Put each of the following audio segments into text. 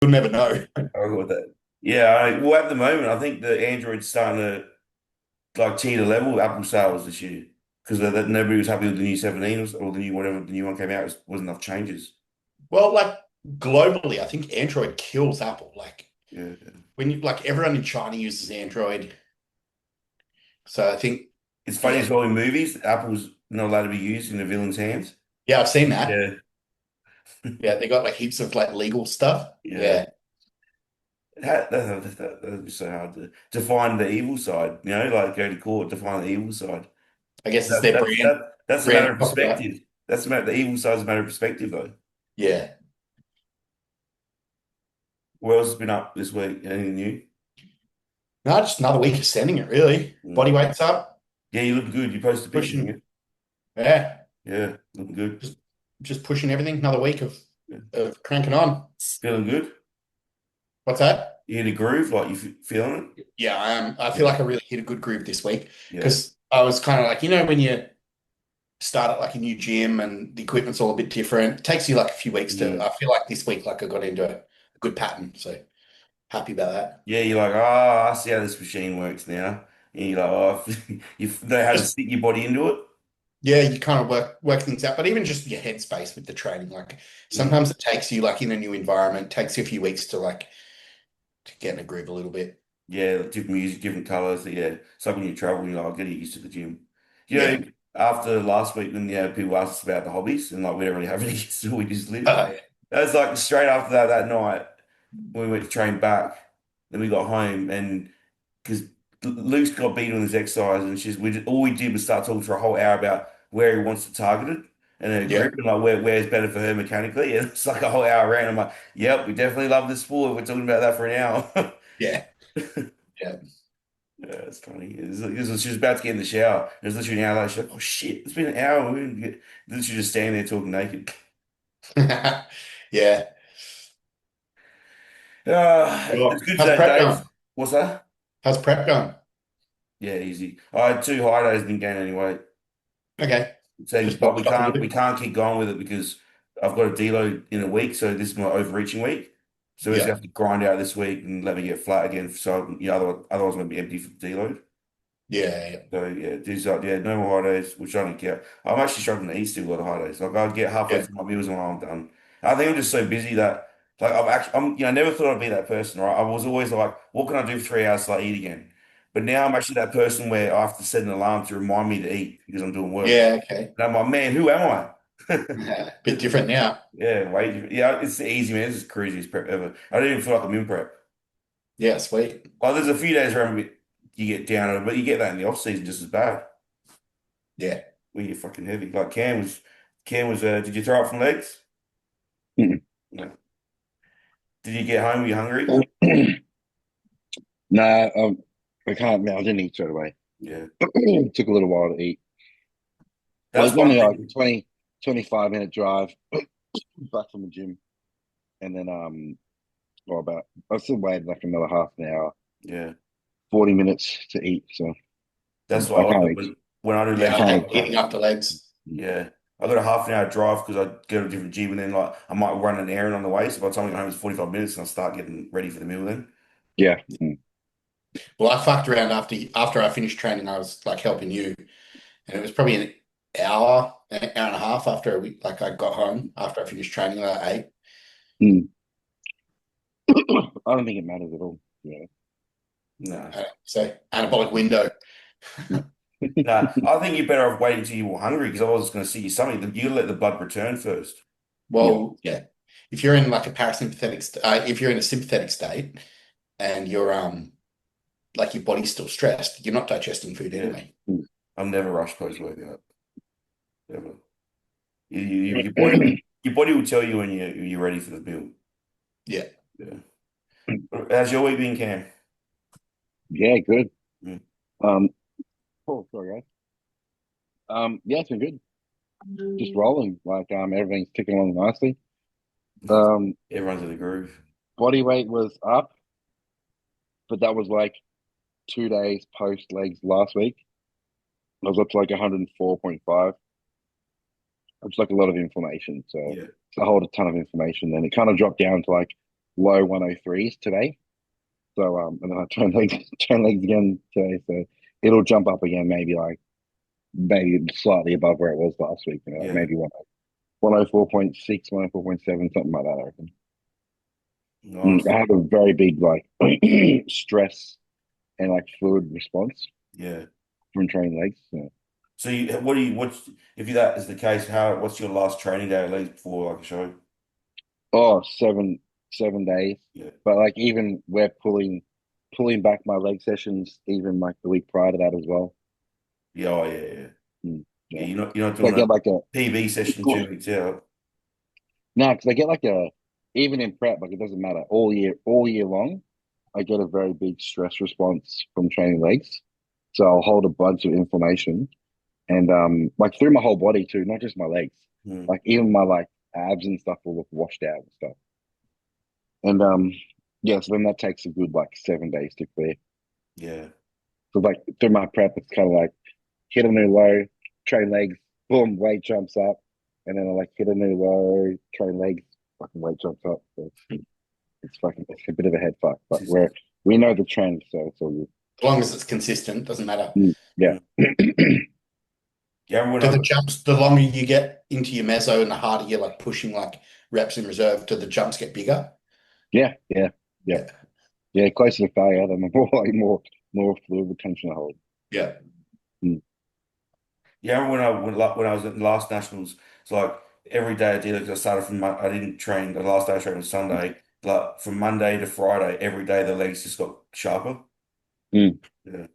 You'll never know. I go with that. Yeah, well, at the moment, I think the Android's starting to like cheat a level with Apple sales this year because that nobody was happy with the new 17 or the new whatever the new one came out. Wasn't enough changes. Well, like globally, I think Android kills Apple. Like Yeah, when you like everyone in China uses Android. So I think, it's funny as yeah, well in movies. Apple's not allowed to be used in the villain's hands. yeah, I've seen that. Yeah, Yeah, they got like heaps of like legal stuff. yeah. Yeah, That'd be so hard to find the evil side. You know, like go to court to find the evil side. I guess it's That, their that, that, that's a matter brand of copyright. perspective. That's a matter. The evil side's a matter of perspective, though. Yeah. What else has been up this week? Anything new? No, just another week of sending it, really. Body Mm. weight's up, Yeah, you look good. You posted pictures, didn't pushing. you? Yeah, Yeah, looking good. just just pushing everything. Another week Yeah. of cranking on. Feeling good. What's that? You hit a groove, like you feeling Yeah, I am. I it? feel like I really hit a good groove this week Yeah, because I was kind of like, when you start at like a new gym and the equipment's all a bit different, it takes you like a few weeks to. yeah. I feel like this week, like I got into a good pattern. So happy about that. Yeah, you're like, oh, I see how this machine works now. And you're like, oh, you know how to Just stick your body into it. yeah, you kind of work things out, but even just your headspace with the training, like Mm. sometimes it takes you like in a new environment, takes you a few weeks to like to get in a groove a little bit. Yeah, like different music, different colors. Yeah, it's like when you travel, you're like, getting used to the gym. You know, Yeah. after last week when people asked us about the hobbies and like we don't really have any, so we just live. Yeah. That was like straight after that night when we went to train back. Then we got home and because Luke's got beat on his exercise and all we did was start talking for a whole hour about where he wants to target it and her Yeah. grip and like where's better for her mechanically. And it's like a whole hour around. I'm like, yep, we definitely love this sport. We're talking about that for an hour. Yeah. Yeah. Yeah, it's funny. She was about to get in the shower. It was literally an hour later. She's like, "Oh shit, it's been an hour." We didn't get. Literally just standing there talking naked. Yeah. It's Well, good how's today, prep Dave. going? What's that? How's prep going? Yeah, easy. I had two high days, didn't gain any weight. Okay. So, Just but boxed we off a little can't we bit. can't keep going with it because I've got a deload in a week. So this is my overreaching week. So we just Yeah. have to grind out this week and let me get flat again. So otherwise I'm gonna be empty for the deload. Yeah. Yeah. So yeah, these are no more high days, which I don't get. I'm actually struggling to eat still a lot of high days. Like I get halfway Yeah. through my meals and I'm done. I think I'm just so busy that like I never thought I'd be that person, right? I was always like, what can I do for 3 hours till I eat again? But now I'm actually that person where I have to set an alarm to remind me to eat because I'm doing work. Yeah. Okay. And I'm like, man, who am I? Yeah. Bit different now. Yeah, way different. Yeah, it's easy, man. This is the craziest prep ever. I don't even feel like I'm in prep. Yeah. Sweet. Like there's a few days where you get down, on it, but you get that in the off season just as bad. Yeah. We get fucking heavy. Like Cam was. Did you throw up from legs? Mm. No. Did you get home? Were you hungry? Nah, I can't. I didn't eat straight away. Yeah, It took a little while to eat. Well, that's it's one only like thing. 25 minute drive back from the gym, and then well, about I still waited like another half an hour, Yeah, 40 minutes to eat. So that's what I I like can't it eat. when I do I Yeah. legs. I can't hate eating up the legs. Yeah, I got a half an hour drive because I go to a different gym and then like I might run an errand on the way. So by the time I get home, it's 45 minutes and I start getting ready for the meal then. Yeah. Mm. Well, I fucked around after I finished training. I was like helping you, and it was probably an hour and a half after like I got home after I finished training. Like I ate. Mm. I don't think it matters at all. Yeah. No, So anabolic window. no, I think you're better off waiting until you were hungry because I was going to see you something. You gotta let the blood return first. Yeah. Well, yeah. If you're in like a if you're in a sympathetic state and you're like your body's still stressed, you're not digesting food Yeah, anyway. Mm. I've never rushed post workout. Never. Your body will tell you when you're ready for the meal. Yeah. Yeah. How's your week been, Cam? Yeah. Good. Mm. Um. Oh, sorry, guys. Yeah, it's been good. Just rolling. Like everything's ticking along nicely. Um, Everyone's in the groove. body weight was up, but that was like 2 days post legs last week. I was up to like 104.5. It's like a lot of inflammation. So Yeah. it's a whole ton of inflammation. Then it kind of dropped down to like low 103s today. So and then I turn legs turn legs again today. So it'll jump up again, maybe slightly above where it was last week. Like Yeah. maybe 104.6, 104.7, something like that, I reckon. Nice. I have a very big like stress and like fluid response Yeah. from training legs. So, So what's if that is the case, what's your last training day at least before like a show? oh, 7 days. Yeah. But like even we're pulling back my leg sessions even like the week prior to that as well. Yeah, oh yeah, yeah. Mm, Yeah, yeah. you're not So I doing get a like a PB session 2 weeks out. no, because I get like a even in prep, like it doesn't matter all year long. I get a very big stress response from training legs. So I'll hold a bunch of inflammation and like through my whole body too, not just my legs. Hmm. Like even my like abs and stuff will look washed out and stuff. And yeah, so then that takes a good like 7 days to clear. Yeah. So like through my prep, it's kind of like hit a new low, train legs, boom, weight jumps up, and then I like hit a new low, train legs, fucking weight jumps up. So it's a bit of a head fuck, but we know the trend, so it's all good. As long as it's consistent, doesn't matter. Yeah. Mm. Yeah, everyone Do I the got, jumps, the longer you get into your meso and the harder you're like pushing like reps in reserve, do the jumps get bigger? Yeah, yeah, yeah. Yeah. Yeah, closer to failure, then the more like more fluid retention I hold. Yeah. Mm. yeah, when I was at the last nationals, it's like every day I did it 'cause I started from I didn't train the last day I trained was Sunday. Like from Monday to Friday, every day the legs just got sharper. Mm. Yeah.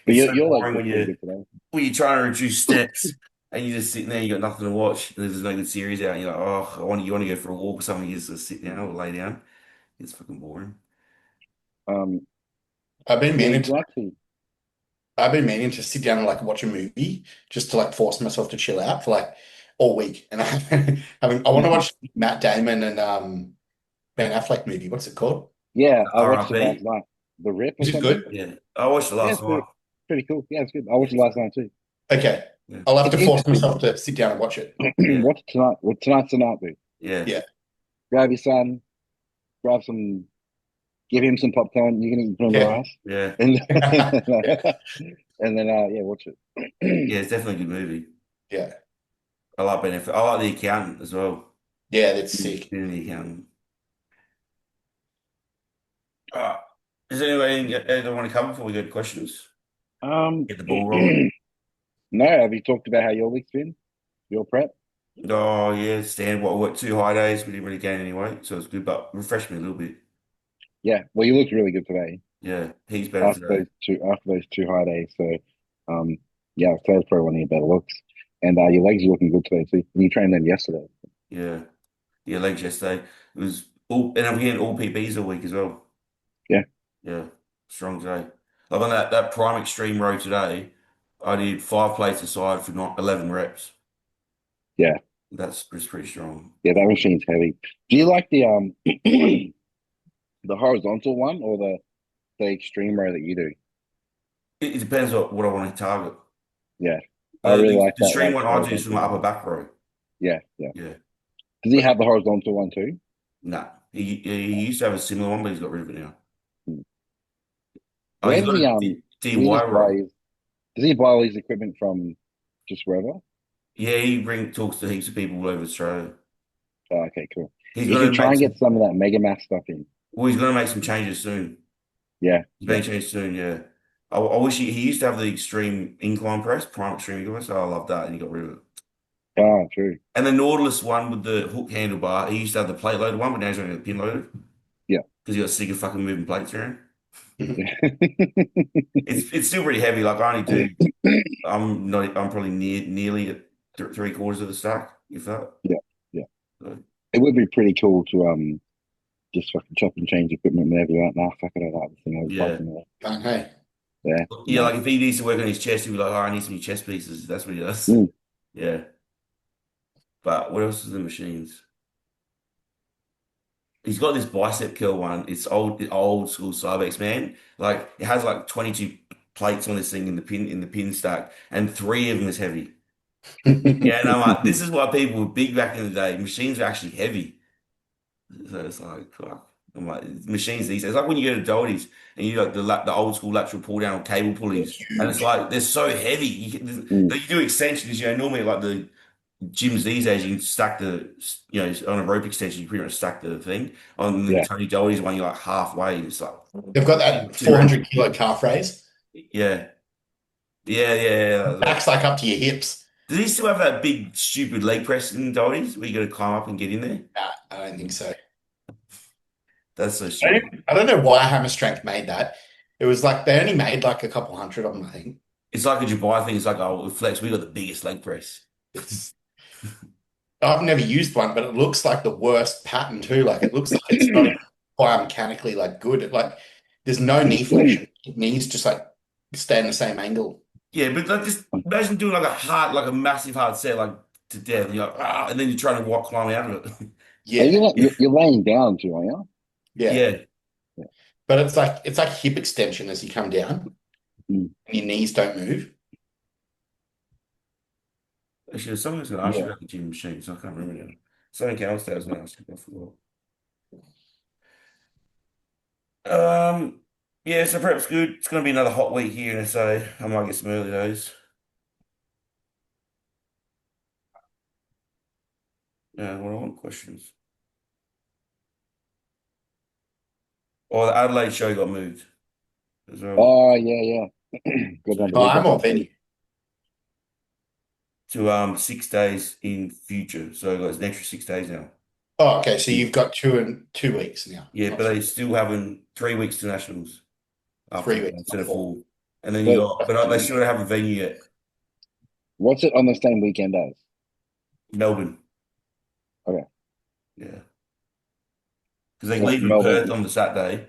But It's so your legs boring look pretty good today. when you're trying to reduce steps and you're just sitting there, you got nothing to watch. There's no good series out, and you're like, oh, you want to go for a walk or something, you just sit down or lay down. It's fucking boring. Um, I've been yeah, meaning you to, can actually, I've been meaning to sit down and like watch a movie just to like force myself to chill out for like all week. And I want to watch Matt Damon and Ben Affleck movie. What's it called? yeah, I watched it last RIP. night. The Rip or Is it something. good? Yeah. I watched it Yeah, last it's night. pretty cool. Yeah, it's good. I Yeah. watched it last night too. Okay. Yeah. I'll have It's to force interesting. myself to sit down and watch it. Yeah. Watch it tonight. Well, tonight's the night, dude. Yeah. Yeah. Grab your son, grab some, give him some popcorn. You can eat from the Yeah. rice, Yeah. and Yeah. and then yeah, watch Yeah, it. it's definitely a good movie. Yeah. I like Benefit. I like the accountant as well. Yeah, that's sick. Being the accountant. Uh, is there anything I want to cover before we go to questions? um, Get the ball rolling. no, have you talked about how your week's been? Your prep? Oh yeah, Stan. What? What? 2 high days. We didn't really gain any weight, so it's good, but refreshed me a little bit. Yeah. Well, you looked really good today Yeah, he's better today. after those 2 high days. So, um, yeah, today's probably one of your better looks, and your legs are looking good today too. You trained them yesterday. Yeah, yeah. Legs yesterday it was all, and I'm getting all PBs all week as well. Yeah. Yeah, strong today. Like on that prime extreme row today, I did 5 plates aside for not 11 reps. Yeah. That's pretty strong. Yeah. That machine's heavy. Do you like the the horizontal one or the extreme row that you do? It depends on what I want to target. Yeah. I The, really the, like the that stream like one I do is from horizontal my one. upper back row. Yeah. Yeah. Yeah. Does he But have the horizontal one too? nah, he used to have a similar one, but he's got rid of it now. Hmm. Oh, he's Where got does he a does he DY just buy row. his does he buy all his equipment from just wherever? Yeah, he talks to heaps of people all over Australia. Oh, okay, cool. He's You going should to try make and get some. some of that Mega Mass stuff in. Well, he's going to make some changes soon. Yeah, He's yeah. being changed soon. Yeah. I wish he used to have the extreme incline press, prime extreme incline press. Oh, I love that, and he got rid of it. Oh, true. And the Nautilus one with the hook handlebar, he used to have the plate loaded one, but now he's only got the pin loaded Yeah. because he got sick of fucking moving plates around. Yeah. It's still pretty heavy. Like I only do. I'm not. I'm probably nearly at 3/4 of the stack, if that. Yeah, yeah. So, It would be pretty cool to just fucking chop and change equipment whenever you're out. Nah, fuck it, I like this thing. I was yeah, liking it. Hey. Yeah, yeah. nice. Like if he needs to work on his chest, he'd be like, "Oh, I need some new chest pieces." That's what he does. Mm. Yeah. But what else is the machines? He's got this bicep curl one. It's old school Cybex, man. Like it has like 22 plates on this thing in the pin stack, and 3 of them is heavy. Yeah, and I'm like, this is why people were big back in the day. Machines are actually heavy. So it's like, fuck. I'm like, machines these days. It's like when you go to Dolly's and you like the old school lateral pull down on cable pulleys, and it's Huge. like they're so heavy. Mm, You do extensions, normally like the gyms these days, you can stack on a rope extension, you pretty much stack the thing. On the yeah. Tony Dolly's one, you're like halfway. It's like They've got that too much. 400 kilo calf raise. Yeah, yeah. Backs like up to your hips. Does he still have that big stupid leg press in Dolly's where you got to climb up and get in there? Nah, I don't think so. That's so stupid. I don't know why Hammer Strength made that. It was like they only made like a couple hundred of them, I think. It's like a Dubai thing. It's like, oh, with Flex, we got the biggest leg press. It's I've never used one, but it looks like the worst pattern too. Like it looks like it's not even biomechanically like good. Like there's no knee flexion. Knees just like stay in the same angle. Yeah, but like just imagine doing like a massive hard set, like to death. And you're like, and then you're trying to walk, climb out of it. Are you Yeah, like you're laying down too, are you? yeah. Yeah. Yeah. But it's like hip extension as you come down, Mm, and your knees don't move. Actually, someone's going to ask you yeah. about the gym machines. I can't remember now. Something else that I was going to ask you. I forgot. Um, yeah, so prep's good. It's going to be another hot week here in SA. I might get some early days. What I want questions. Oh, the Adelaide show got moved as well Oh yeah, yeah. Good so on the Oh, week I'm off all next venue. week. to 6 days in future. So it's an extra 6 days now. Oh, okay. So you've got 2 weeks now, Yeah, not but they still having 3 weeks to nationals after 3 weeks, instead not of four. 4. And then you But got, but they still don't have a venue yet. what's it on the same weekend as? Melbourne. Okay, Yeah. Because they so leave in Perth Melbourne. on the Saturday.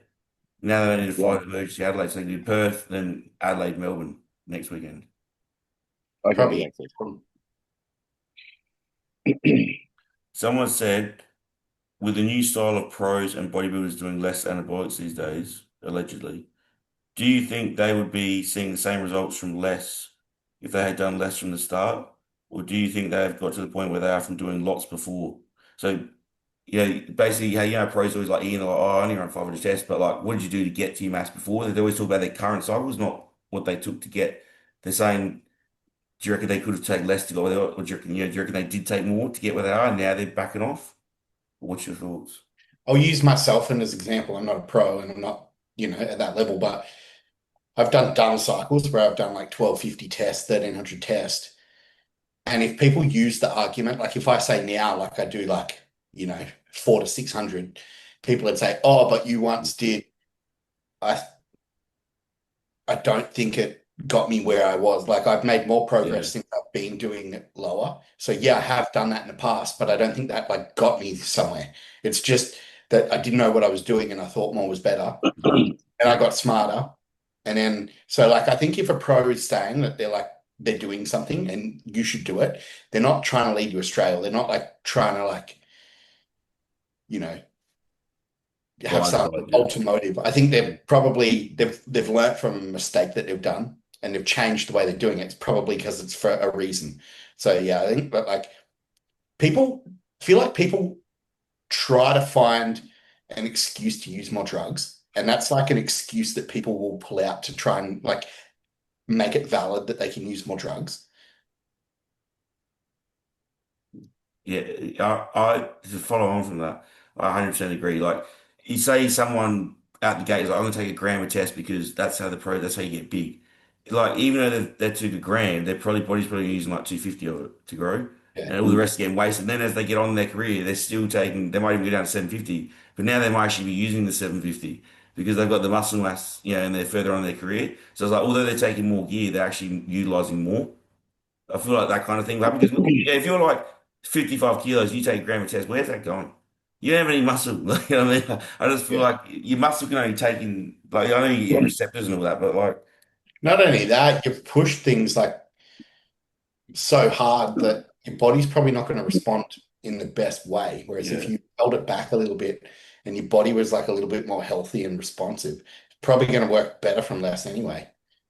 Now they need to Yeah. fly to emergency Adelaide. So they do Perth, then Adelaide, Melbourne next weekend. Okay, Probably. yeah. Someone said, with the new style of pros and bodybuilders doing less anabolics these days, allegedly, do you think they would be seeing the same results from less if they had done less from the start? Or do you think they've got to the point where they are from doing lots before? So, basically, pros always like Ian, like, oh, I only run 500 tests, but like, what did you do to get to your max before? They always talk about their current cycles, not what they took to get. They're saying, do you reckon they could have taken less to go where they are? Or do you reckon they did take more to get where they are and now they're backing off? What's your thoughts? I'll use myself in as example. I'm not a pro and I'm not, at that level, but I've done cycles where I've done like 1250 tests, 1300 tests. And if people use the argument, like if I say now, like I do like, 4 to 600, people would say, oh, but you once did. I I don't think it got me where I was. Like I've made more Yeah. progress since I've been doing it lower. So yeah, I have done that in the past, but I don't think that like got me somewhere. It's just that I didn't know what I was doing and I thought more was better. And I got smarter. And then so like I think if a pro is saying that they're doing something and you should do it, they're not trying to lead you astray. Or they're not like trying to like, you know, have some Blindside, yeah. ulterior motive. I think they've learnt from a mistake that they've done and they've changed the way they're doing it. It's probably because it's for a reason. So yeah, I think that like people feel like people try to find an excuse to use more drugs. And that's like an excuse that people will pull out to try and like make it valid that they can use more drugs. Yeah, to follow on from that, I 100% agree. Like, you say someone out the gate is like, I'm gonna take a gram of test because that's how you get big. Like, even though they took a gram, their probably body's probably using like 250 of it to grow, Yeah. and all the rest are getting wasted. And then as they get on in their career, they're still taking. They might even go down to 750, but now they might actually be using the 750 because they've got the muscle mass, and they're further on in their career. So it's like, although they're taking more gear, they're actually utilizing more. I feel like that kind of thing will happen because yeah, if you're like 55 kilos, you take a gram of test, where's that going? You don't have any muscle. Like, you know what I mean? I just feel Yeah. like your muscle can only take in, like, I know you get receptors and all that, but like, Not only that, you've pushed things like so hard that your body's probably not going to respond in the best way. Whereas if yeah, you held it back a little bit and your body was like a little bit more healthy and responsive, it's probably going to work better from less anyway.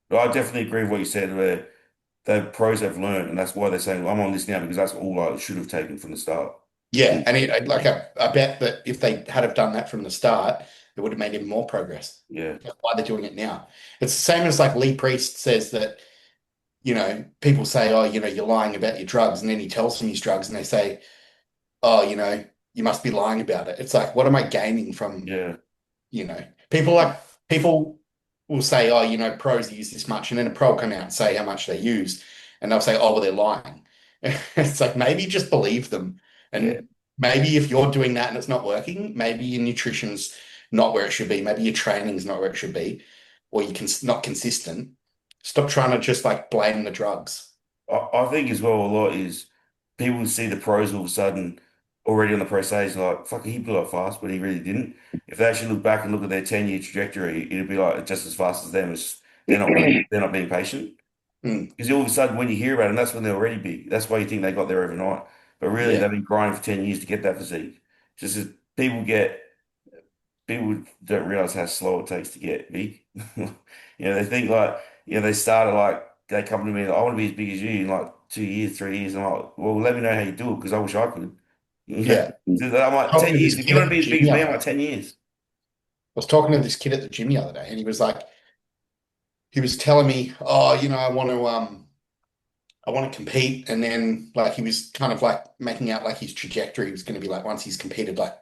but I definitely agree with what you said where the pros have learned, and that's why they're saying, I'm on this now because that's all I should have taken from the start. Yeah, and like I bet that if they had have done that from the start, it would have made even more progress. Yeah, That's why they're doing it now. It's the same as like Lee Priest says that, people say, oh, you're lying about your drugs, and then he tells them his drugs, and they say, oh, you must be lying about it. It's like, what am I gaining from, yeah, you know, people will say, oh, pros use this much, and then a pro will come out and say how much they use, and they'll say, oh, well, they're lying. It's like maybe just believe them, yeah. and maybe if you're doing that and it's not working, maybe your nutrition's not where it should be, maybe your training's not where it should be, or you can not consistent. Stop trying to just like blame the drugs. I think as well a lot is people see the pros all of a sudden already on the pro stage like, fuck, he blew up fast, but he really didn't. If they actually look back and look at their 10-year trajectory, it'd be like just as fast as them. It's, they're not being patient. Mm, Because all of a sudden when you hear about them, that's when they're already big. That's why you think they got there overnight. But really yeah, they've been grinding for 10 years to get that physique. Just as people don't realize how slow it takes to get big. They think like, they started like they come to me like, I want to be as big as you in like 2 years, 3 years. I'm like, well, let me know how you do it because I wish I could. yeah. So I'm like, Talking 10 to years. this If you kid want at to the be as gym big as the me, other I'm like day. 10 years. I was talking to this kid at the gym the other day, and he was telling me, oh, I want to compete, and then like he was kind of like making out like his trajectory was going to be like once he's competed like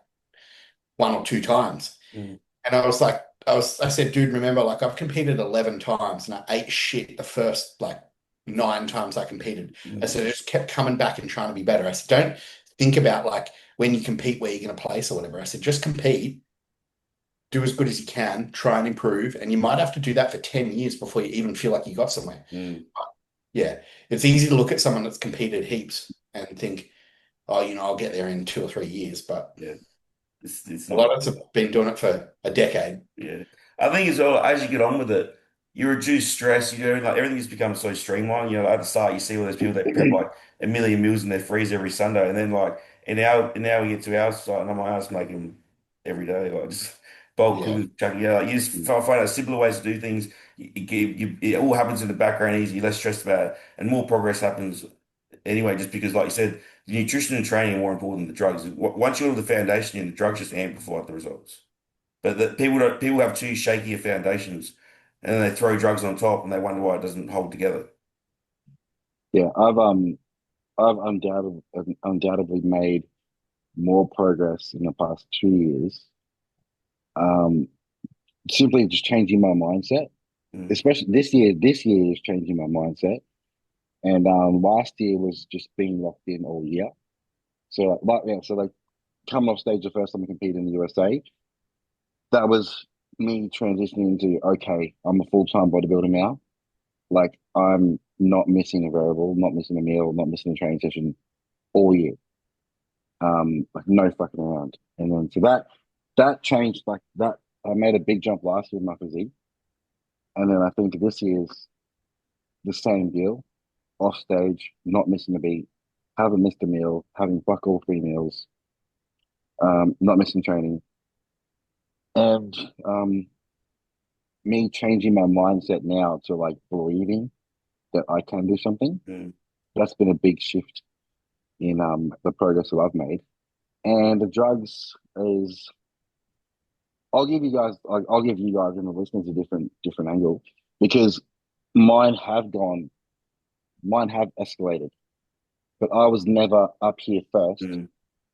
one or two times, Mm, and I said, dude, remember, like I've competed 11 times, and I ate shit the first like 9 times I competed. I mm, said I just kept coming back and trying to be better. I said, don't think about like when you compete where you're going to place or whatever. I said, just compete, do as good as you can, try and improve. And you might have to do that for 10 years before you even feel like you got somewhere. mm, Yeah. It's easy to look at someone that's competed heaps and think, oh, I'll get there in 2 or 3 years. But yeah, it's a lot not. of us have been doing it for a decade. Yeah. I think as well, as you get on with it, you reduce stress, like everything just becomes so streamlined. At the start you see all those people that prep like a million meals in their freezer every Sunday, and then like an hour we get to our site and I'm like, I just make them every day, like just bulk Yeah. cooking, chucking. Like you just find out simpler ways to do things. It all happens in the background easy, you're less stressed about it, and more progress happens anyway, just because like you said, the nutrition and training are more important than the drugs. Once you have the foundation in, the drugs just amplify the results. But people have too shaky of foundations, and then they throw drugs on top, and they wonder why it doesn't hold together. Yeah, I've undoubtedly made more progress in the past 2 years. Um, Simply just changing my mindset, Mm, especially this year. This year is changing my mindset, and last year was just being locked in all year. So like coming off stage the first time I competed in the USA, that was me transitioning into okay, I'm a full-time bodybuilder now. Like I'm not missing a variable, not missing a meal, not missing a training session all year. Like no fucking around. And then so that changed like that. I made a big jump last year in my physique, and then I think this year's the same deal. Off stage, not missing a beat, haven't missed a meal, having fuck all 3 meals, not missing training, and me changing my mindset now to like believing that I can do something. mm, That's been a big shift in the progress that I've made. And the drugs is I'll give you guys and the listeners a different angle because mine have gone mine have escalated. But I was never up here first mm,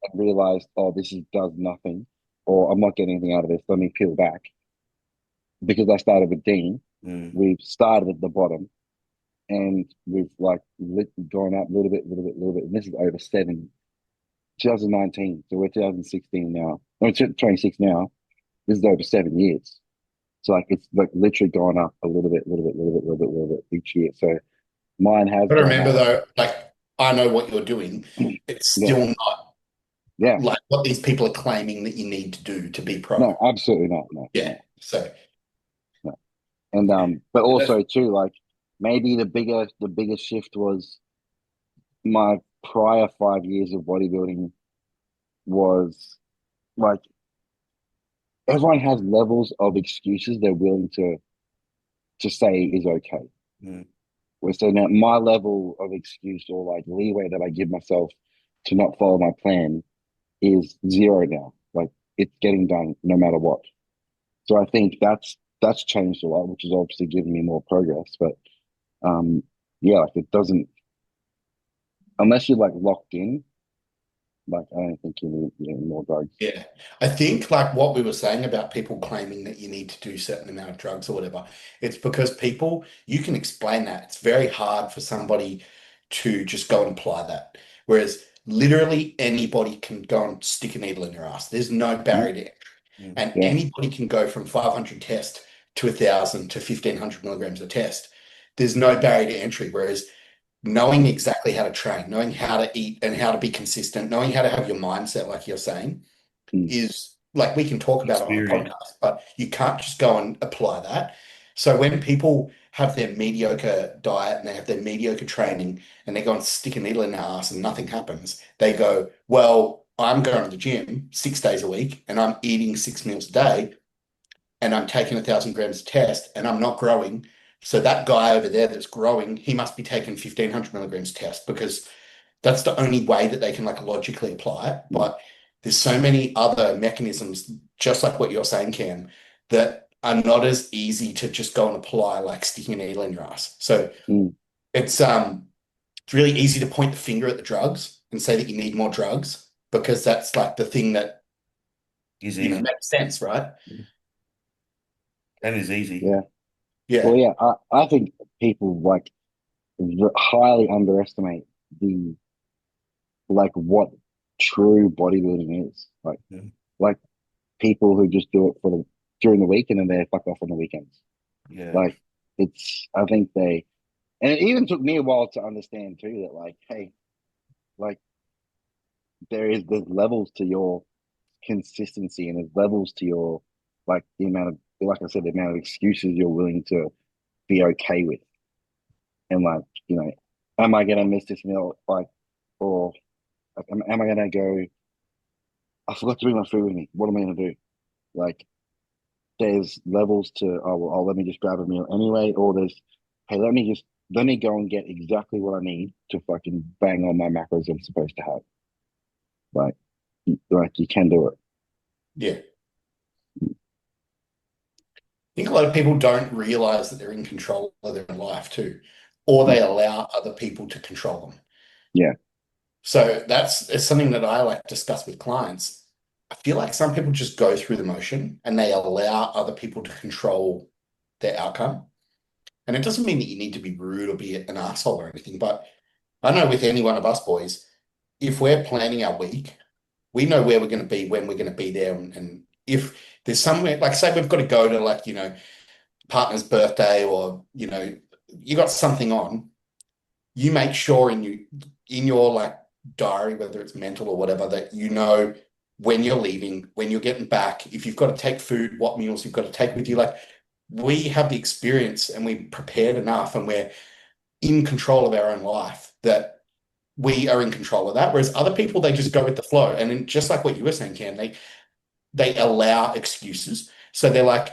and realized, oh, does nothing, or I'm not getting anything out of this. Let me peel back because I started with Dean. mm, We've started at the bottom and we've like gone up a little bit, little bit. And this is over 2019. So we're 2016 now. We're 26 now. This is over 7 years. So like it's like literally gone up a little bit, little bit each year. So mine has But gone remember up. though, like I know what you're doing. It's Yeah. still not Yeah. like what these people are claiming that you need to do to be pro. No, absolutely not. No, Yeah. no, So no. And yeah. but that's, also too, like maybe the biggest shift was my prior 5 years of bodybuilding was like everyone has levels of excuses they're willing to say is okay. mm, Where so now my level of excuse or like leeway that I give myself to not follow my plan is zero now. Like it's getting done no matter what. So I think that's changed a lot, which has obviously given me more progress. But um, yeah, like it doesn't unless you're like locked in. Like I don't think you need more drugs. Yeah. I think like what we were saying about people claiming that you need to do a certain amount of drugs or whatever, it's because people, you can explain that. It's very hard for somebody to just go and apply that. Whereas literally anybody can go and stick a needle in your ass. There's no Mhm. barrier to entry. Mm. And Yeah. anybody can go from 500 test to 1,000 to 1,500 milligrams a test. There's no barrier to entry. Whereas knowing exactly how to train, knowing how to eat and how to be consistent, knowing how to have your mindset, like you're saying, Mm. is like we can talk about it on a Experience. podcast, but you can't just go and apply that. So when people have their mediocre diet and they have their mediocre training and they go and stick a needle in their ass and nothing happens, they go, well, I'm going to the gym 6 days a week and I'm eating 6 meals a day and I'm taking 1,000 grams of test and I'm not growing. So that guy over there that's growing, he must be taking 1,500 milligrams test because that's the only way that they can like logically apply it. Mm. But there's so many other mechanisms, just like what you're saying, Cam, that are not as easy to just go and apply like sticking a needle in your ass. So Mm. it's really easy to point the finger at the drugs and say that you need more drugs because that's like the thing that Is easy. makes sense, right? And is easy. Yeah. Well, Yeah. yeah. I think people like highly underestimate the like what true bodybuilding is. Mm. Like people who just do it for the during the week and then they fuck off on the weekends. Yeah. Like it's I think they and it even took me a while to understand too that like, hey, like there's levels to your consistency and there's levels to your like the amount of like I said, the amount of excuses you're willing to be okay with. And like, am I gonna miss this meal? Like or like am I gonna go, I forgot to bring my food with me. What am I gonna do? Like there's levels to let me just grab a meal anyway, or there's hey let me go and get exactly what I need to fucking bang on my macros I'm supposed to have. Like you can do it. Yeah. I think a lot of people don't realize that they're in control of their own life too, or they allow other people to control them. Yeah. So that's it's something that I like to discuss with clients. I feel like some people just go through the motion and they allow other people to control their outcome. And it doesn't mean that you need to be rude or be an asshole or anything, but I know with any one of us boys, if we're planning our week, we know where we're going to be when we're going to be there. And if there's somewhere, like say we've got to go to like, partner's birthday or, you got something on, you make sure in your like diary, whether it's mental or whatever, that you know when you're leaving, when you're getting back, if you've got to take food, what meals you've got to take with you. Like we have the experience and we prepared enough and we're in control of our own life that we are in control of that. Whereas other people, they just go with the flow. And then just like what you were saying, Cam, they allow excuses. So they're like,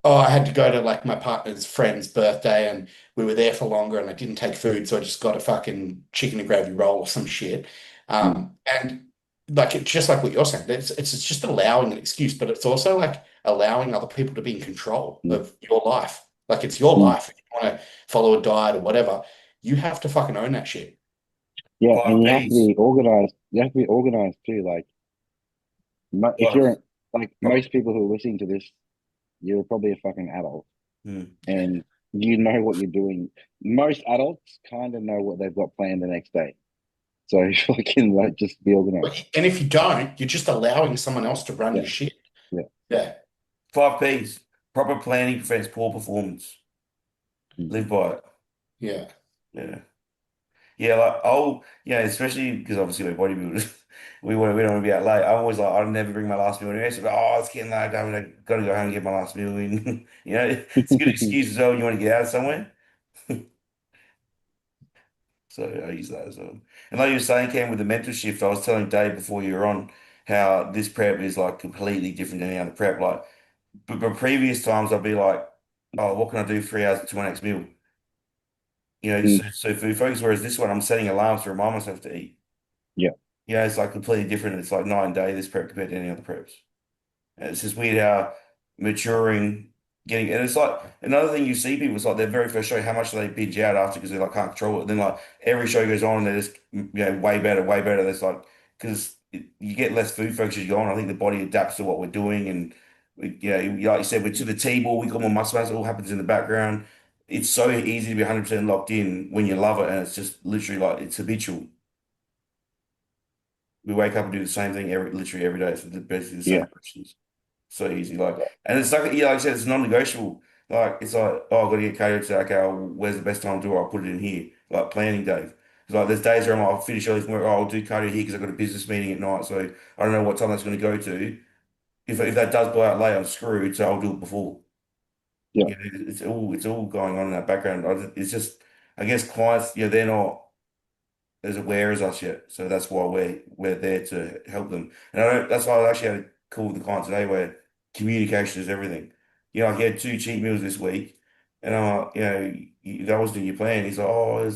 oh, I had to go to like my partner's friend's birthday and we were there for longer and I didn't take food, so I just got a fucking chicken and gravy roll or some shit. Mm. And like it's just like what you're saying, it's just allowing an excuse, but it's also like allowing other people to be in control Mm. of your life. Like it's your Mm. life. If you want to follow a diet or whatever, you have to fucking own that shit. Yeah, Five and you have to P's. be organized. You have to be organized too. Like if Five. you're like most people who are listening to this, you're probably a fucking adult Mm. Yeah. and you know what you're doing. Most adults kind of know what they've got planned the next day. So fucking like just be organized. And if you don't, you're just allowing someone else to run Yeah, your shit. yeah. Yeah. Five P's. Proper planning prevents poor performance. Mm. Live by it. Yeah. Yeah. Yeah, like especially because obviously we're bodybuilders, we don't want to be out late. I'm always like, I never bring my last meal anyway. So, it's getting late. I'm gotta go home and get my last meal in. It's a good excuse as well when you want to get out of somewhere. So I use that as well. And like you were saying, Cam, with the mental shift, I was telling Dave before you were on how this prep is like completely different than any other prep. Like, but previous times I'd be like, oh, what can I do 3 hours to my next meal? Mm. So food focus. Whereas this one, I'm setting alarms to remind myself to eat. Yeah, it's like completely different. It's like night and day, this prep compared to any other preps. And it's just weird how maturing, and it's like another thing you see people, it's like their very first show, how much do they binge out after because they like can't control it. Then like every show goes on and they're just, way better, way better. That's like, because you get less food focus as you go on. I think the body adapts to what we're doing. And, like you said, we're to the T-ball, we got more muscle mass, it all happens in the background. It's so easy to be 100% locked in when you love it. And it's just literally like, it's habitual. We wake up and do the same thing literally every day. It's basically the Yeah, same questions. So easy, like, and it's like, like I said, it's non-negotiable. Like, it's like, oh, I've got to get catered to, okay, well, where's the best time to do it? I'll put it in here, like planning day. It's like, there's days where I'm like, I'll finish early from work, oh, I'll do cardio here because I've got a business meeting at night, so I don't know what time that's going to go to. If that does go out late, I'm screwed, so I'll do it before. yeah, It's all going on in that background. It's just, I guess clients, they're not as aware as us yet. So that's why we're there to help them. And that's why I actually had a call with the client today where communication is everything. Like he had 2 cheat meals this week, and I'm like, that wasn't in your plan. He's like, oh,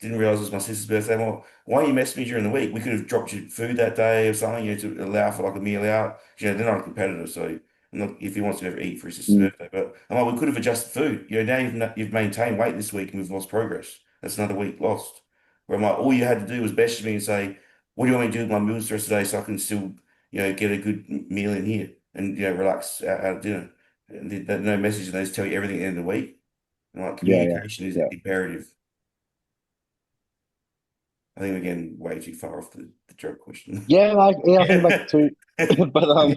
didn't realize it was my sister's birthday. I'm like, why you messed me during the week? We could have dropped you food that day or something, to allow for like a meal out. They're not a competitor, so look, if he wants to ever eat for his sister's mm, birthday, but I'm like, we could have adjusted food. Now you've maintained weight this week and we've lost progress. That's another week lost. Where I'm like, all you had to do was message me and say, what do you want me to do with my meals the rest of the day so I can still, get a good meal in here and, relax out at dinner. And no message, and they just tell you everything at the end of the week. And like, yeah, yeah, communication is yeah. imperative. I think we're getting way too far off the joke question. Yeah, like yeah, I think like Yeah. two, but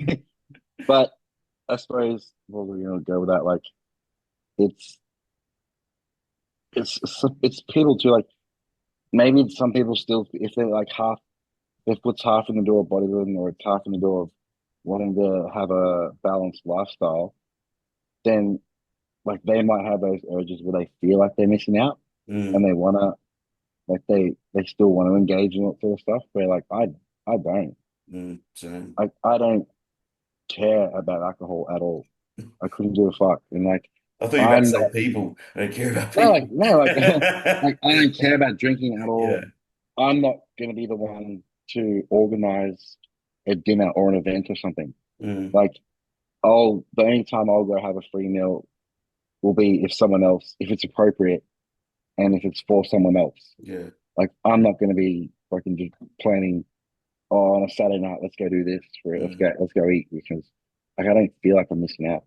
but I suppose what we're gonna go with that. Like it's it's people too. Like maybe some people still, if they're like half, if it's half in the door of bodybuilding or it's half in the door of wanting to have a balanced lifestyle, then like they might have those urges where they feel like they're missing out and Mm, they wanna like they still want to engage in that sort of stuff. Where like I don't. so I don't care about alcohol at all. I couldn't give a fuck. And like I thought you were about to I'm say not people. I don't care about no like people. no like like I don't care about drinking at Yeah. all. I'm not gonna be the one to organize a dinner or an event or something. Mm, Like the only time I'll go have a free meal will be if it's appropriate and if it's for someone else. yeah. Like I'm not gonna be fucking just planning, oh, on a Saturday night, let's go do this for it. Mm. Let's go eat because like I don't feel like I'm missing out.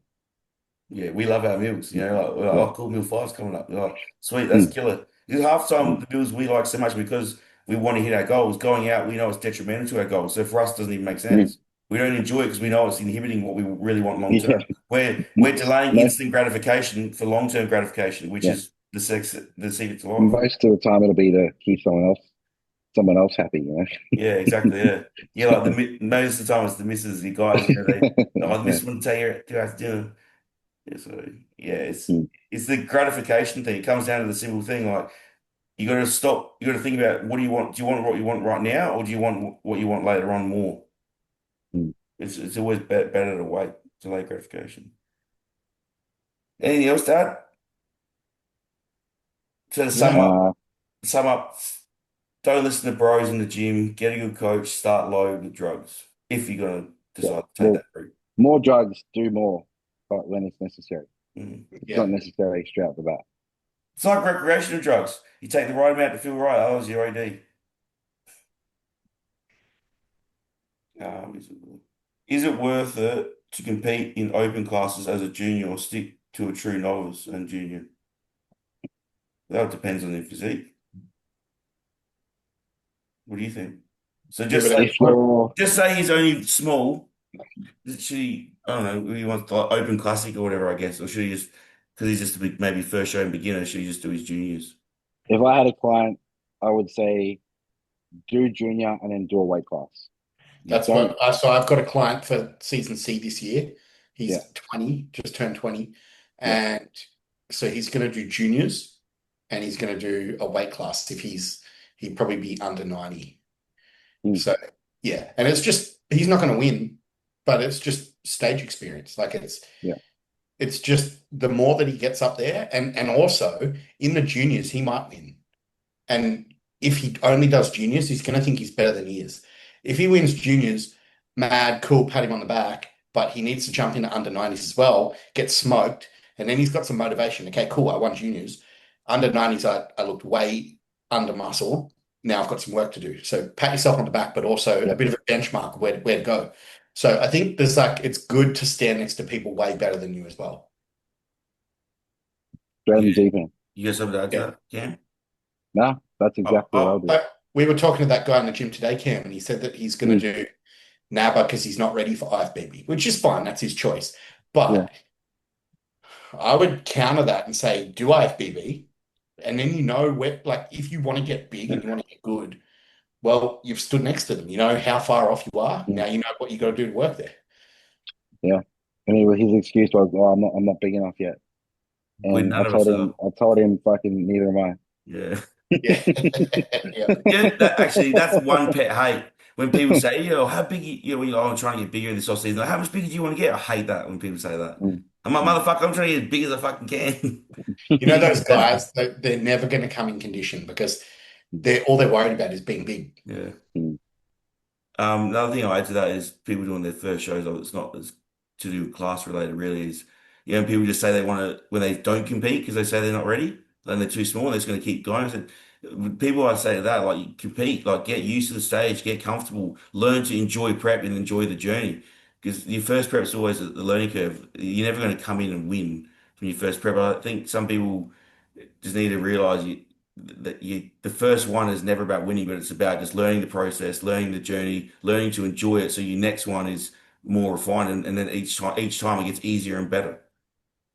Yeah, we love our meals. Like, we're like, Yeah. oh, cool, meal five's coming up. We're like, sweet, that's Mm, killer. Because half the time mm, the meals we like so much because we want to hit our goals. Going out, we know it's detrimental to our goals. So for us, it doesn't even make mm. sense. We don't enjoy it because we know it's inhibiting what we really want long term. Yeah. We're delaying Most instant gratification for long term gratification, which yeah. is the secret to life. Most of the time it'll be to keep someone else happy, you Yeah, exactly. Yeah, yeah. Like most of the time, it's the misses, the guys. Oh, the know. missus want to take you out to dinner. Yeah, so yeah, Mm, it's the gratification thing. It comes down to the simple thing, like you got to stop. You got to think about what do you want? Do you want what you want right now, or do you want what you want later on more? mm. It's always better to wait, delay gratification. Anything else to add? So to Nah, sum up, don't listen to bros in the gym. Get a good coach. Start low with drugs if you're gonna yeah. decide to take Well, that route. more drugs, do more, but when it's necessary. Mm. It's Yeah. not necessary straight out the bat. It's like recreational drugs. You take the right amount to feel right. Otherwise, you're OD. Is it worth it to compete in open classes as a junior or stick to a true novice and junior? That depends on your physique. What do you think? So Yeah, just but say, If you're just say he's only small. Should he, I don't know, he wants like open classic or whatever, I guess, or should he just because he's just a big maybe first show and beginner, should he just do his juniors? if I had a client, I would say do junior and then do a weight class. You that's don't, what so I've got a client for season C this year. yeah, He's 20, just turned 20. yeah. And so he's going to do juniors and he's going to do a weight class if he'd probably be under 90. Mm, So yeah, and it's just he's not going to win, but it's just stage experience. Like yeah. it's just the more that he gets up there, and also in the juniors he might win. And if he only does juniors, he's going to think he's better than he is. If he wins juniors, mad, cool, pat him on the back, but he needs to jump into under 90s as well, get smoked, and then he's got some motivation. Okay, cool, I won juniors. Under 90s, I looked way under muscle. Now I've got some work to do. So pat yourself on the back, but also a Yeah. bit of a benchmark of where to go. So I think there's like it's good to stand next to people way better than you as well. Straight in Yeah. the deep end. You got something to add to Yeah. that, Cam? No, that's exactly what I'll do. We were talking to that guy in the gym today, Cam, and he said that he's going Mm. to do NABA because he's not ready for IFBB, which is fine. That's his choice. Yeah. But I would counter that and say, do IFBB, and then you know where, like, if you want to get big and you want to get good, well, you've stood next to them. You know how far off you are. Now Mm. you know what you got to do to work there. Yeah. And his excuse was, "Oh, I'm not big enough yet." When And none of us are. I told him, fucking neither am I. Yeah. Yeah. Yeah. Yeah, that's one pet hate. When people say, "Yo, how big when you I'm trying to get bigger in this off season, like, how much bigger do you want to get?" I hate that when people say that. Mm. I'm like, Mm. motherfucker, I'm trying to get as big as I fucking can. You know those guys, they're never going to come in condition because they're all they're worried about is being big. Yeah. Mm. Another thing I add to that is people doing their first shows. It's not as to do with class related, really. Is people just say they want to when they don't compete because they say they're not ready, then they're too small. They're just going to keep going. I said, people I say to that like you compete, like get used to the stage, get comfortable, learn to enjoy prep and enjoy the journey. Because your first prep is always the learning curve. You're never going to come in and win from your first prep. I think some people just need to realize the first one is never about winning, but it's about just learning the process, learning the journey, learning to enjoy it. So your next one is more refined, and then each time it gets easier and better.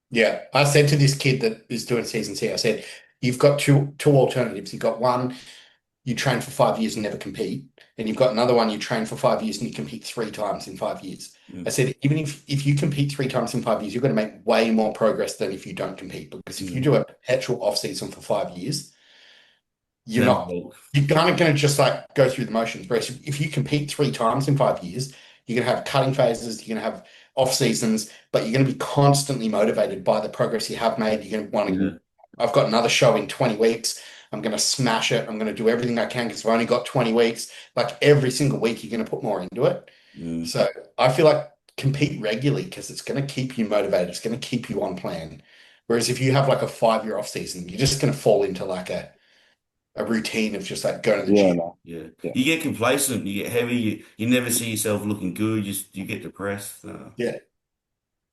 Yeah. I said to this kid that is doing season C, I said, you've got two alternatives. You've got one, you train for 5 years and never compete. And you've got another one, you train for 5 years and you compete 3 times in 5 years. I Mm. said, even if you compete 3 times in 5 years, you're going to make way more progress than if you don't compete. Because if you Mm. do a perpetual off season for 5 years, You you're never not, walk. you're kind of going to just like go through the motions. Whereas if you compete 3 times in 5 years, you're going to have cutting phases, you're going to have off seasons, but you're going to be constantly motivated by the progress you have made. You're going to want Yeah. to, I've got another show in 20 weeks. I'm going to smash it. I'm going to do everything I can because I've only got 20 weeks. Like every single week, you're going to put more into it. Mm. So I feel like compete regularly because it's going to keep you motivated. It's going to keep you on plan. Whereas if you have like a 5 year off season, you're just going to fall into like a routine of just like going to the Yeah, gym. no. Yeah. Yeah. You get complacent, you get heavy, you never see yourself looking good, you get depressed. Yeah.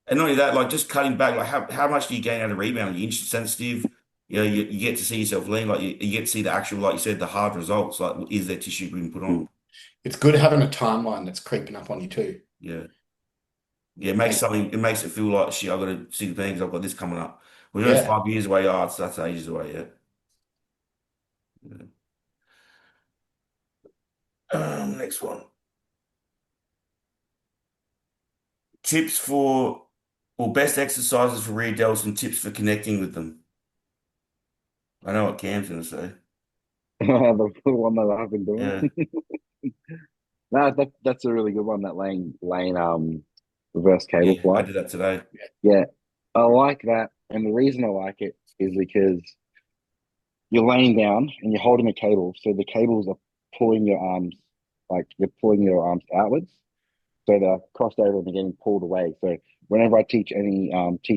And not only that, like just cutting back, like how much do you gain out of rebound? You're inch sensitive, you get to see yourself lean, like you get to see the actual, like you said, the hard results. Like, is there tissue being put on? Mm. It's good having a timeline that's creeping up on you too. Yeah. Yeah, Make, it makes it feel like shit, I've got to see the things, I've got this coming up. We're only yeah. 5 years away, that's ages away, yeah. Yeah. Next one. Tips for or best exercises for rear delts and tips for connecting with them. I know what Cam's gonna say. The one that I've been doing. Yeah. No, that's a really good one. That lane reverse cable Yeah, I fly. did that today. Yeah, I like that, and the reason I like it is because you're laying down and you're holding a cable, so the cables are pulling your arms, like you're pulling your arms outwards, so they're crossed over and they're getting pulled away. So whenever I teach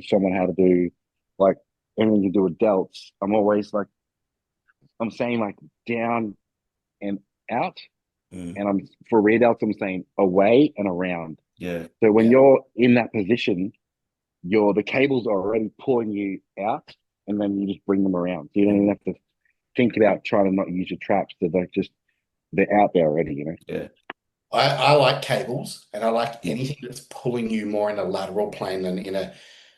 someone how to do like anything to do with delts, I'm always like I'm saying like down and out, Mm, and I'm for rear delts I'm saying away and around. yeah. So when Yeah. you're in that position, the cables are already pulling you out, and then you just bring them around. So you don't even Mm, have to think about trying to not use your traps. So they're out there already. yeah. I like cables and I like Yeah. anything that's pulling you more in a lateral plane than in a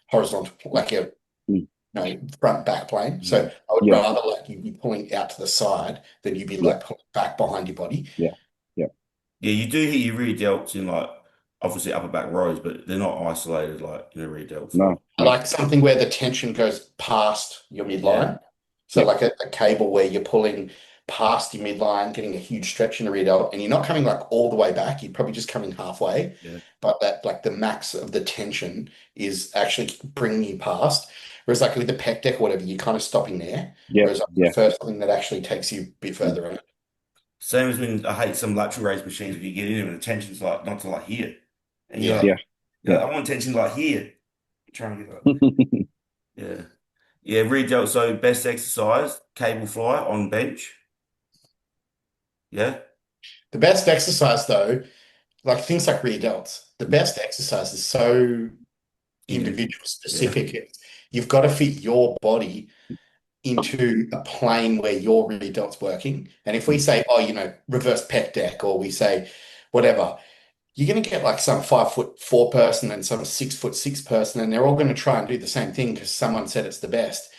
horizontal, like a Mm. front back plane. So Mm, I would Yeah. rather like you be pulling out to the side than you be Yeah. like pulling back behind your body. Yeah. Yeah. yeah, you do hit your rear delts in like obviously upper back rows, but they're not isolated like rear delts. Like, No. I No. like something where the tension goes past your yeah. midline. So Yeah. like a cable where you're pulling past your midline, getting a huge stretch in the rear delt, and you're not coming like all the way back. You're probably just coming halfway, Yeah. but that like the max of the tension is actually bringing you past. Whereas like with the pec deck or whatever, you're kind of stopping there. Yeah. Whereas I Yeah. prefer something that actually takes you a bit Mm. further in. Same as when I hate some luxury race machines where you get in them and the tension's like not to like here. And Yeah. Yeah, you're yeah. like, I want tension like here. Try and get that. Yeah. Yeah, read Joe. So best exercise, cable fly on bench. Yeah. The best exercise though, like things like rear delts, the best exercise is so Individual. individual Yeah. specific. You've got to fit your body into a plane where your rear delt's working. And if we Mm. say, oh, reverse pec deck, or we say whatever, you're going to get like some 5'4" person and some 6'6" person, and they're all going to try and do the same thing because someone said it's the best.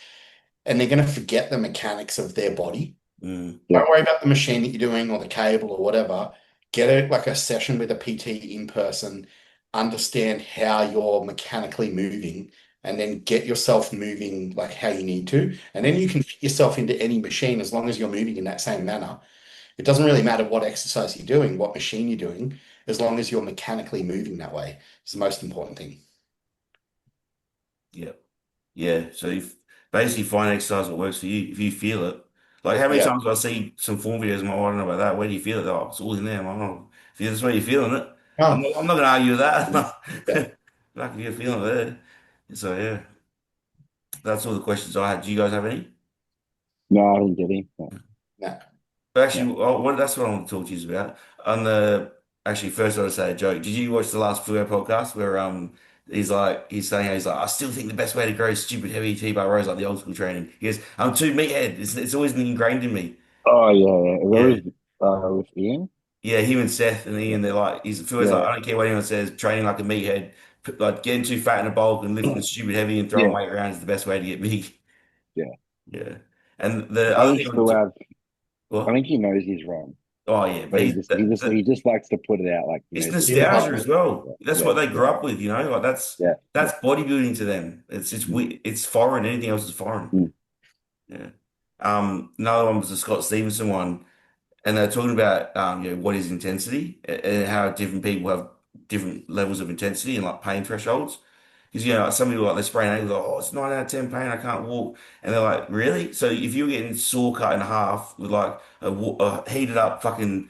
And they're going to forget the mechanics of their body. Mm. Yeah, Don't worry about the machine that you're doing or the cable or whatever. Get like a session with a PT in person, understand how you're mechanically moving, and then get yourself moving like how you need to. And then you can fit yourself into any machine as long as you're moving in that same manner. It doesn't really matter what exercise you're doing, what machine you're doing, as long as you're mechanically moving that way. It's the most important thing. Yeah. Yeah. So if basically find exercise that works for you if you feel it. Like how many Yeah. times do I see some form videos and I'm like, oh, I don't know about that. Where do you feel it? Oh, it's all in there. I'm like, oh, if that's where you're feeling it. Oh, I'm not gonna argue with mm, that. yeah. Like if you're feeling it there. So yeah, that's all the questions I had. Do you guys have any? no, I didn't get it. No, No. But no. actually, that's what I want to talk to you about. On the actually, first I want to say a joke. Did you watch the last Fuego podcast where he's saying I still think the best way to grow is stupid heavy T-bar rows like the old school training. He goes, I'm too meathead. It's always been ingrained in me. Oh yeah, yeah. Yeah. With Ian. Yeah, him and Seth and Ian, they're like he's Fuego's like, Yeah, I don't care what anyone says, training like a meathead, like getting too fat in a bulk and lifting stupid heavy and throwing yeah, weight around is the best way to get big. yeah. Yeah. And the I other think thing I still want to, have. I well, think he knows he's wrong, oh yeah, but but he just likes to put it out like it's just to Yeah. say nostalgia it. as well. That's Yeah, what they yeah, grew up with, you know. Like yeah, yeah. that's bodybuilding to them. Mm, It's foreign. Anything else is foreign. mm, Yeah. Another one was the Scott Stevenson one, and they're talking about what is intensity and how different people have different levels of intensity and like pain thresholds. Because like, some people like they sprain ankles, like, oh, it's 9 out of 10 pain, I can't walk, and they're like, really? So if you're getting saw cut in half with like a heated up fucking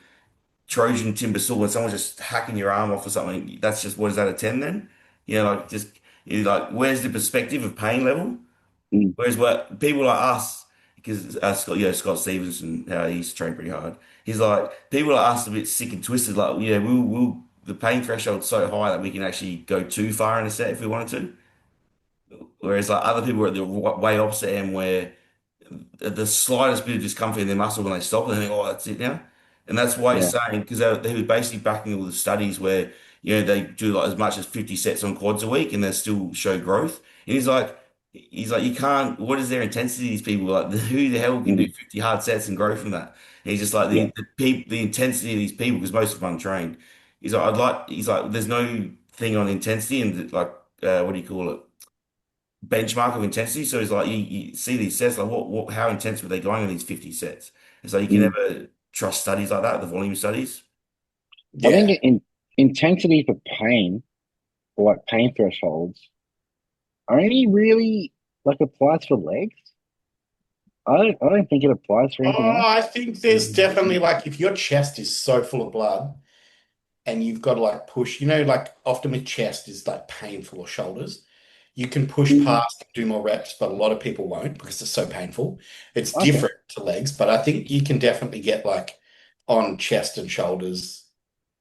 Trojan timber saw and someone's just hacking your arm off or something, that's just what is that a 10 then? Like just like where's the perspective of pain level? mm, Whereas what people like us, because Scott Stevenson, he used to train pretty hard. He's like people like us are a bit sick and twisted. Like we'll the pain threshold's so high that we can actually go too far in a set if we wanted to. Whereas like other people are at the way opposite end where the slightest bit of discomfort in their muscle when they stop, they think, oh, that's it now. And that's why he's yeah, saying, because he was basically backing all the studies where, they do like as much as 50 sets on quads a week and they still show growth. And he's like, you can't, what is their intensity, these people? Like, who the hell can do mm, 50 hard sets and grow from that? And he's just like, yeah, the intensity of these people, because most of them untrained. He's like, there's no thing on intensity and like, what do you call it? Benchmark of intensity. So it's like you see these sets, like how intense were they going in these 50 sets? It's like you can mm. never trust studies like that, the volume studies. I think Yeah. intensity for pain or like pain thresholds only really like applies for legs. I don't think it applies for anything Oh, else. I think there's Mm. definitely like if your chest is so full of blood and you've got to like push, like often with chest is like painful or shoulders. You can push Mm, past and do more reps, but a lot of people won't because it's so painful. It's okay. different to legs, but I think you can definitely get like on chest and shoulders,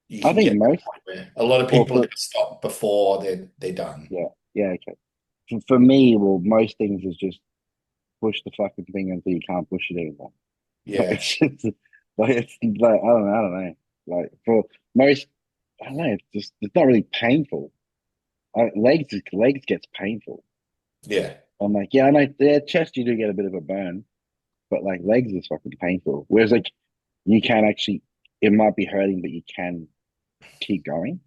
you I can think get that most point where a lot of or people are for going to stop before they're done. yeah, yeah, okay. For me, well, most things is just push the fucking thing until you can't push it anymore. Yeah. It's just like it's like I don't know. Like for most, I don't know. It's not really painful. Legs gets painful. Yeah. I'm like, yeah, I know. Yeah, chest you do get a bit of a burn, but like legs is fucking painful. Whereas like you can actually, it might be hurting, but you can keep going.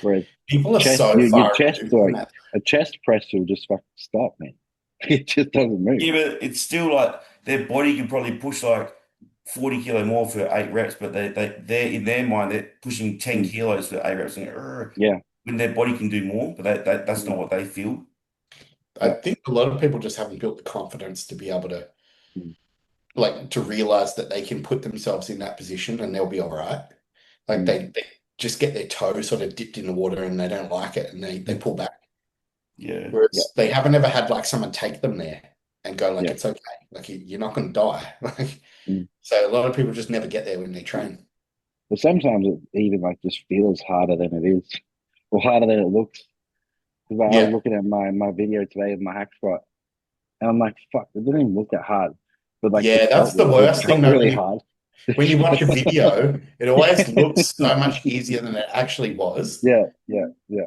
Whereas People are chest, so your far chest removed from like that. a chest press will just fucking stop, man. It just doesn't move. Yeah, but it's still like their body can probably push like 40 kilo more for 8 reps, but they're in their mind, they're pushing 10 Mm, kilos for 8 reps and yeah, when their body can do more, but that's mm, not what they feel. I yeah. think a lot of people just haven't built the confidence to be able to Mm. like to realize that they can put themselves in that position and they'll be all right. Like Mm. they just get their toe sort of dipped in the water and they don't like it and they pull back. Yeah. Yeah, Whereas they haven't ever had like someone take them there and go like yeah. it's okay, like you're not going to die. Like Mm. so, a lot of people just never get there when they train. But sometimes it even like just feels harder than it is, or harder than it looks. Because I was Yeah, looking at my video today of my hack squat, and I'm like, fuck, it didn't even look that hard, but like yeah, that's the it worst thing felt though. really hard. When you watch a video, it always looks so much easier than it actually was. Yeah, yeah, yeah.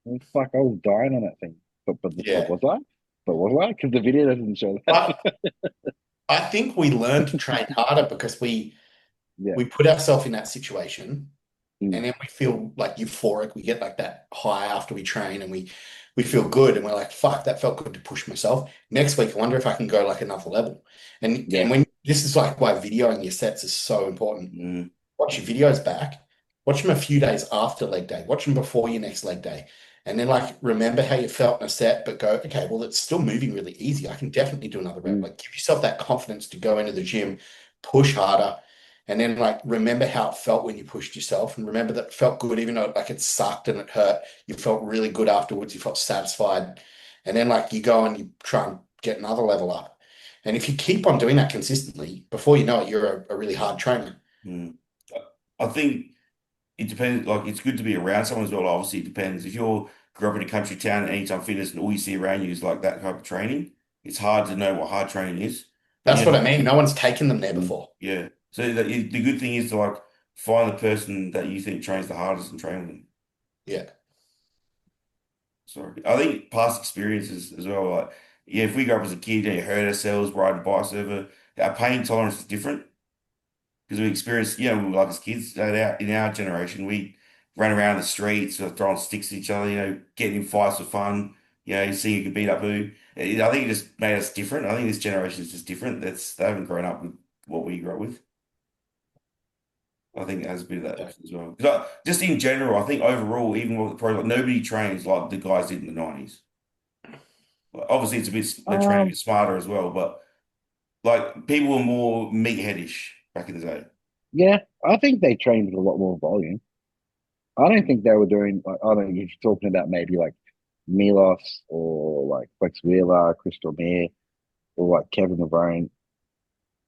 And fuck, I was dying on that thing, but Yeah, was I? But was I? Because the video doesn't show that. I I think we learn to train harder because Yeah. we put ourselves in that situation Mm. and then we feel like euphoric. We get like that high after we train and we feel good and we're like, fuck, that felt good to push myself. Next week, I wonder if I can go like another level. Yeah. And when this is like why videoing your sets is so important. Mm. Watch your videos back. Watch them a few days after leg day. Watch them before your next leg day. And then like remember how you felt in a set, but go, okay, well, it's still moving really easy. I can definitely do another rep. Mm. Like give yourself that confidence to go into the gym, push harder, and then like remember how it felt when you pushed yourself and remember that it felt good, even though like it sucked and it hurt. You felt really good afterwards, you felt satisfied. And then like you go and you try and get another level up. And if you keep on doing that consistently, before you know it, you're a really hard trainer. Mm. I think it depends. Like, it's good to be around someone as well. Obviously, it depends. If you're grew up in a country town and Anytime Fitness and all you see around you is like that type of training, it's hard to know what hard training is. But That's what I mean. No one's taken them there Mm. before. yeah. So the good thing is to like find the person that you think trains the hardest and train with them. Yeah. Sorry. I think past experiences as well. Like, yeah, if we grew up as a kid and you hurt ourselves riding bikes over, our pain tolerance is different because we experienced, like as kids in our generation, we ran around the streets, throwing sticks at each other, getting in fights for fun, you see who could beat up who. I think it just made us different. I think this generation is just different. They haven't grown up with what we grew up with. I think it has a bit of that Yeah. as well. 'Cause just in general, I think overall, even with the pro, like nobody trains like the guys did in the 90s. Like, obviously, they're training a Um. bit smarter as well, but like people were more meatheadish back in the day. Yeah, I think they trained with a lot more volume. I don't think they were doing like I don't know, you're talking about maybe like Milos or like Flex Wheeler, Crystal Mere, or like Kevin Levrone.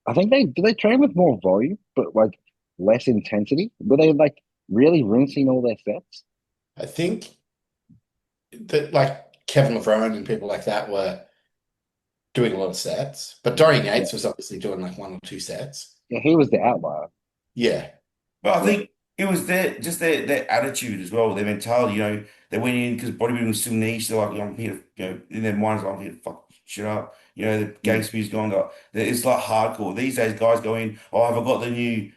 I think they train with more volume, but like less intensity. Were they like really rinsing all their sets? I think that like Kevin Levrone and people like that were doing a lot of sets, but Dorian Yeah, Yates was obviously doing like one or two sets. yeah, he was the outlier. Yeah. But I Yeah, think it was their attitude as well, their mentality. They went in because bodybuilding was still niche. They're like, I'm here, in their minds, like, I'm here to fuck shit up. The mm, gangster music's going up. It's like hardcore. These days, guys go in, oh, have I got the new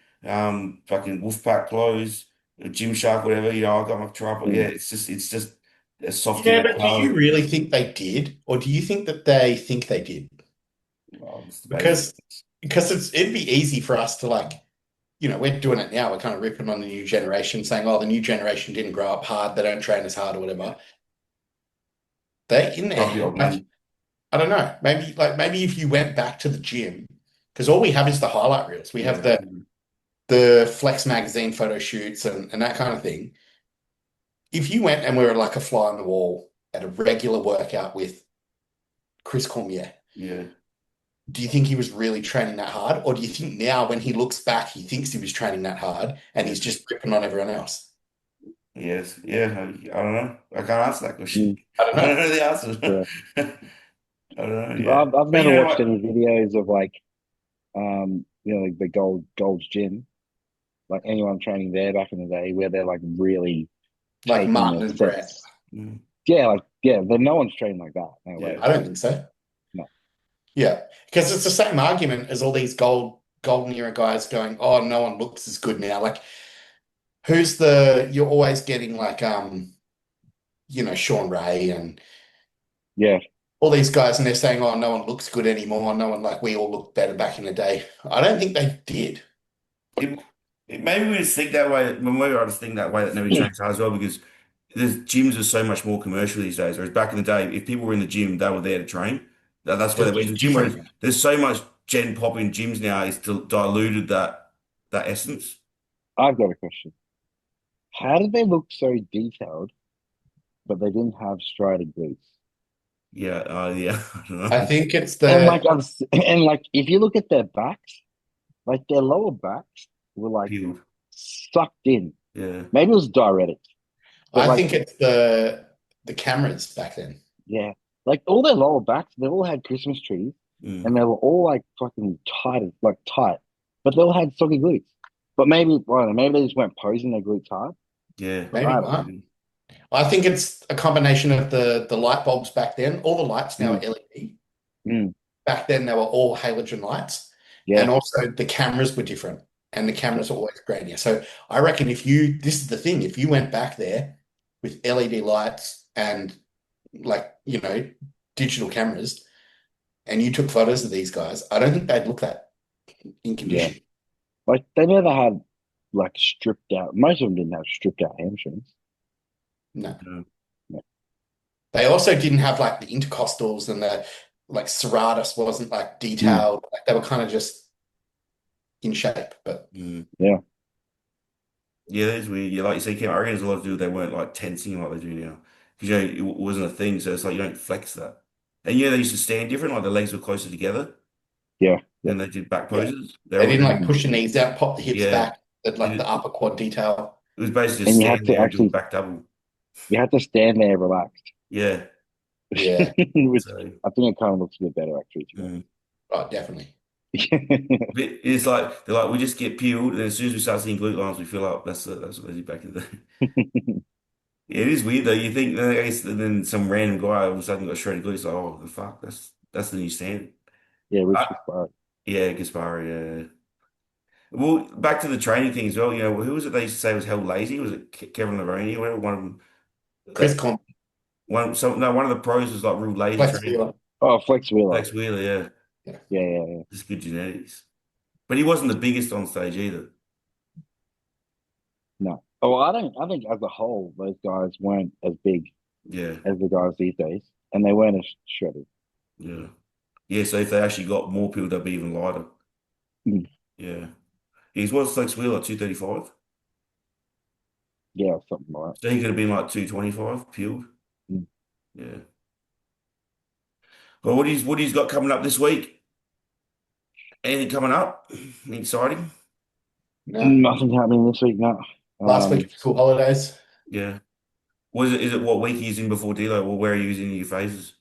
fucking Wolfpack clothes, Gymshark, whatever. I got my tripod. Yeah, mm. it's just a softy Yeah, but do you mentality. really think they did, or do you think that they think they did? Well, it's debatable. Because it'd be easy for us to like, we're doing it now. We're kind of ripping on the new generation, saying, "Oh, the new generation didn't grow up hard. They don't train as hard or whatever." They in their Grumpy head, old like men. I don't know. Maybe if you went back to the gym, because all we have is the highlight reels. We have Yeah. the Flex magazine photo shoots and that kind of thing. If you went and we were like a fly on the wall at a regular workout with Chris Cormier, Yeah. do you think he was really training that hard? Or do you think now when he looks back, he thinks he was training that hard and Yeah. he's just ripping on everyone else? Yes. Yeah. I don't know. I can't answer that question. Mm. I don't I don't know. know the answer. Yeah. I don't know. Yeah. I've But never watched what? any videos of like like the Gold's Gym, like anyone training there back in the day where they're like really Like taking their Martin and Brett. sets. Mm. Yeah, like yeah, but no one's training like that. No Yeah. way. I don't think so. No. Yeah. Because it's the same argument as all these golden era guys going, oh, no one looks as good now. Like you're always getting like Sean Ray and Yeah. all these guys and they're saying, oh, no one looks good anymore. No one like we all looked better back in the day. I don't think they did. It, maybe we just think that way. When we were just think that way that nobody trains hard as well because the gyms are so much more commercial these days. Whereas back in the day, if people were in the gym, they were there to train. That's where They're they went to just the gym. Whereas different. there's so much gen pop in gyms now is diluted that essence. I've got a question. How did they look so detailed, but they didn't have striated glutes? Yeah, yeah, I don't I know. think it's And like the and like if you look at their backs, like their lower backs were like Peeled. sucked in. Yeah. Maybe it was diuretics, but I like think it's the cameras back then. yeah, like all their lower backs, they all had Christmas trees, Mm. and they were all like fucking tight, like tight, but they all had soggy glutes. But maybe I don't know, maybe they just weren't posing their glutes hard. Yeah. But Maybe I don't know. not. I think it's a combination of the light bulbs back then. All the lights now are Mm, LED. mm, Back then they were all halogen lights, yeah, and also the cameras were different, and the cameras were always grainier. So I reckon if you, this is the thing, if you went back there with LED lights and like digital cameras, and you took photos of these guys, I don't think they'd look that in yeah. condition. Like they never had like stripped out. Most of them didn't have stripped out hamstrings. No. Yeah. Yeah. They also didn't have like the intercostals and the like serratus wasn't like Mm, detailed. Like they were kind of just in shape. But Mm. yeah. Yeah, that's weird. Yeah, like you say, Kim, I reckon there's a lot to do with they weren't like tensing like they do now. Because it wasn't a thing, so it's like you don't flex that. And they used to stand different, like the legs were closer together, Yeah. Yeah. and they did back yeah, poses. They're they all didn't like Mm. push the knees out, pop the hips yeah. back, that like It, the upper quad detail. it was basically just And you had stand to there and do a actually back double. you had to stand there relaxed. Yeah. Yeah, Which So I think it kind of looks a bit better actually mm. right, definitely. to It's like they're like we just get peeled, and as soon as we start seeing glute lines, we fill up. That's what they did back in the day. me. Yeah, it is weird though. You think I guess, then some random guy all of a sudden got shredded glutes. Like, oh, the fuck, that's the new standard. Yeah, I, Rich Gaspar. yeah, Gaspari. Yeah. Well, back to the training thing as well. Who was it they used to say was hell lazy? Was it Kevin Lavergne or whatever? One of them. Chris That Con, one. So no, one of the pros was like real lazy Flex training. Wheeler. Oh, Flex Wheeler. Lex Wheeler, yeah, Yeah. Yeah, yeah, yeah. just good genetics. But he wasn't the biggest on stage either. No. Oh, I don't. I think as a whole, those guys weren't as big Yeah, as the guys these days, and they weren't as shredded. yeah, yeah. So if they actually got more people, they'd be even lighter. Mm. Yeah, he's was Lex Wheeler 235. Yeah, something like So he could have been like 225 peeled. that. Mm. Yeah. Well, what he's got coming up this week? Anything coming up? Anything exciting? No. Nothing happening this week. No. Last week Um. of school holidays. Yeah. Was it? Is it what week he's in before Delo, or where are you using your phases?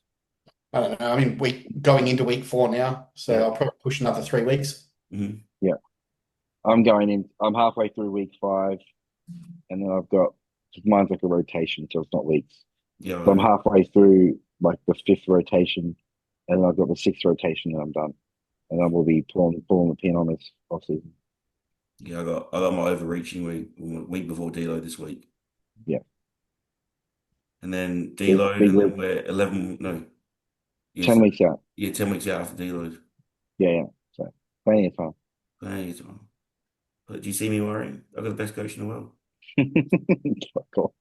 I don't know. I mean, week going into week 4 now, so Yeah. I'll probably push another 3 weeks. Hmm. Yeah. I'm going in. I'm halfway through week 5, and then I've got mine's like a rotation, so it's not weeks. Yeah. So I'm halfway through like the 5th rotation, and then I've got the 6th rotation, and I'm done. And then we'll be pulling the pin on this off season. Yeah. I got my overreaching week before Delo this week, Yeah, and then big Deload, big and then week. we're 11. No, 10 yes, weeks out. yeah, 10 weeks out after Deload. Yeah, yeah. So plenty of time. Plenty of time. But do you see me worrying? I've got the best coach in the world. Fuck off.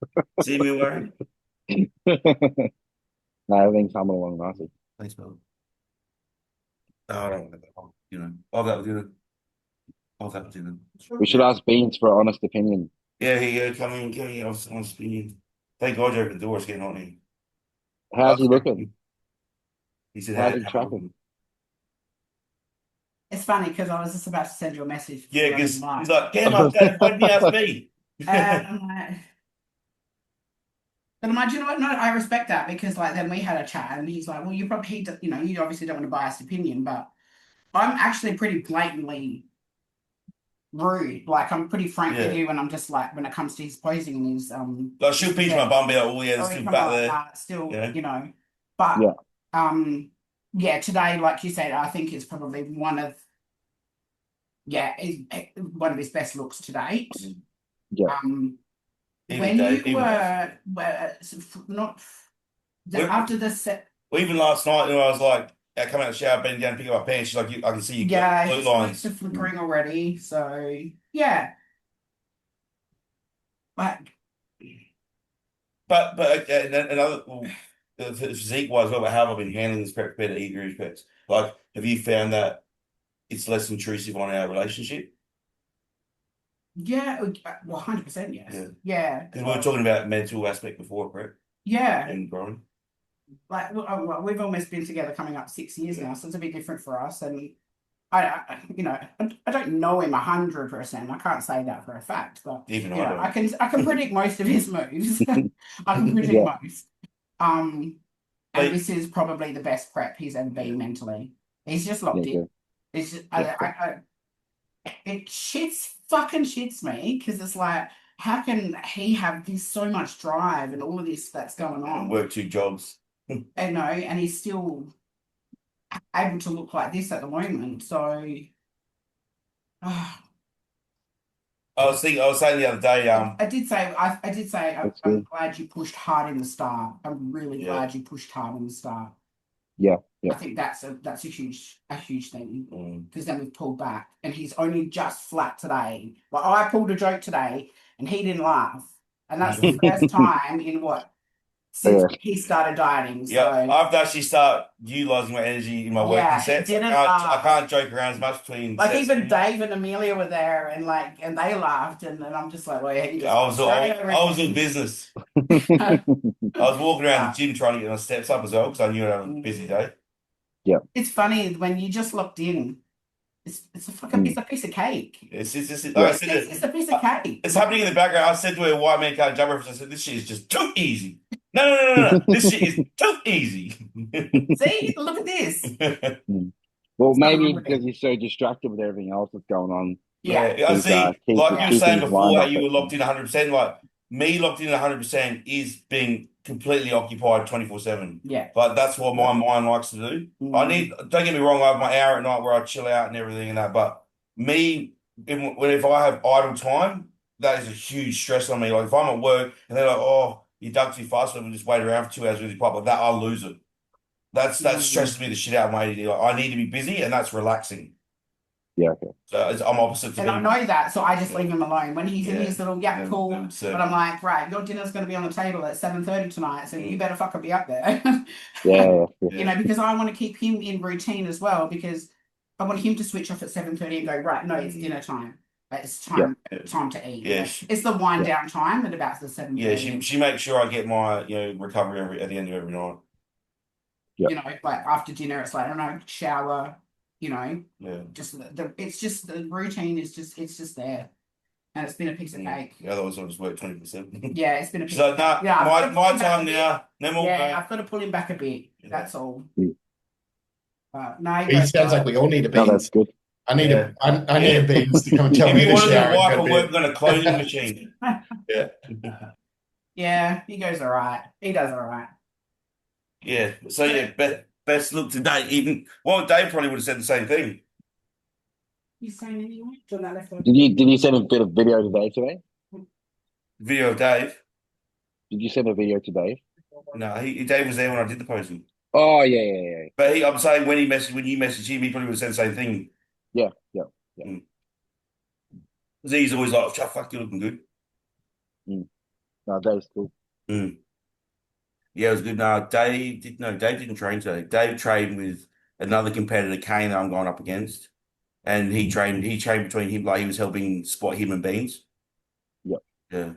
See me worrying? No, everything's coming along nicely. Thanks, Bill. Oh, I don't want to. I'll have that with dinner. I'll have that with dinner. We should ask Beans for an honest opinion. Yeah, here you go. Come in. I was speaking. Thank God you opened the door. It's getting on here. How's he looking? He said, How's he how tracking? It's funny because I was just about to send you a message. Yeah, running because live. he's like, Cam, why didn't you ask me? I'm like, but I'm like, do you know what? No, I respect that because like then we had a chat and he's like, well, you probably, you obviously don't want a biased opinion, but I'm actually pretty blatantly rude. Like I'm pretty frank with Yeah. you, and I'm just like when it comes to his posing and his Like, she'll pinch my bum, be like, oh, yeah, there's sorry, still come back on, there. still, Yeah. but Yeah. yeah, today, like you said, I think it's probably one of his best looks to date. Yeah. Even When Dave, you even were not after the set, well, even last night, when I was like, coming out of the shower, bending down, picking up my pants, she's like, I can see you yeah, glute his lines. glutes are flickering already. So yeah, but Another physique wise, well, how have I been handling this prep compared to E group preps? Like, have you found that it's less intrusive on our relationship. Yeah, well, 100% yes. Yeah. Yeah. Because we were talking about mental aspect before, correct? Yeah. And growing. Like we've almost been together coming up 6 years now, so it's a bit different for us. And I don't know him 100%. I can't say that for a fact, but Even you I know, don't. I can predict most of his moves. I can predict Yeah. most. And Like, this is probably the best prep he's ever been Yeah. mentally. He's just locked Yeah, in. It's just, yeah. it fucking shits me because it's like, how can he have this so much drive and all of this that's going on? work 2 jobs. And he's still able to look like this at the moment. So, I was saying the other day, I did say, That's I'm good. glad you pushed hard in the start. I'm really Yeah. glad you pushed hard in the start. Yeah, yeah. I think that's a huge thing because then we've pulled back, and he's only just flat today. Like I pulled a joke today, and he didn't laugh, and that's the first time in since Yeah. he started dieting. So Yeah, I have to actually start utilizing my energy in my working yeah, he sets. didn't I laugh. can't joke around as much between Like sets. even Dave and Amelia were there, and they laughed, and I'm just like, well, yeah, you just I was straight over I was in again. business. I was walking around the gym trying to get my steps up as well because I knew I had a busy day. It's funny when you just locked in. It's a fucking it's a piece of cake. It's just like Yeah. I said, It's a piece of cake. it's happening in the background. I said to a white man can't jump reference, I said, this shit is just too easy. No. This shit is too easy. See, look at this. Well, It's not maybe wrong with because it. you're so distracted with everything else that's going on. Yeah. I He's, see. keep, Like you were keeping saying his before, mind how off you it. were locked in 100%. Like me, locked in 100% is being completely occupied 24/7. Yeah. But that's what my mind likes to do. Don't get me wrong, I have my hour at night where I chill out and everything and that. But me, if I have idle time, that is a huge stress on me. Like if I'm at work and they're like, "Oh, you dug too fast, so we just wait around for 2 hours with your pop," like that, I'll lose it. That stresses me the shit out of my ADD. Like, I need to be busy, and that's relaxing. Yeah, okay. So I'm opposite to And I him. know that, so I just leave him alone. When he's in Yeah. his little cool. 100%. But I'm like, right, your dinner's going to be on the table at 7:30 tonight, so you better fucking be up there. Yeah. You know, because I want to keep him in routine as well, because I want him to switch off at 7:30 and go, right, no, it's dinner time. Like, it's time to eat. Yeah. Like, it's the wind down time at about the 7:30. Yeah, she makes sure I get my recovery at the end of every night. You know, like after dinner, it's like, I don't know, shower, just it's just the routine is it's just there. And it's been a piece of cake. Yeah, otherwise I'll just work 20%. Yeah, it's been a piece So of cake. Yeah, my time now. No more. I've got to pull him back a bit. That's all. No, He sounds like we all need a No, that's beans. good. I need a beans to come and tell If me you to wanted a shower. wife, I'm working on a clothing machine. Yeah. Yeah, he goes all right. He does all right. Yeah. So best look today. Even Dave probably would have said the same thing. You saying anyway? Turn that left. Did you send a bit of video today? Video of Dave. Did you send a video to Dave? No, Dave was there when I did the posting. Oh yeah. But I'm saying when you messaged him, he probably would have said the same thing. Yeah. Because he's always like, "Oh, fuck, you're looking good." No, Dave's cool. Yeah, it was good. No, Dave didn't train today. Dave trained with another competitor, Kane, that I'm going up against. And he trained between him, like he was helping spot him and Beans. Yep. Yeah.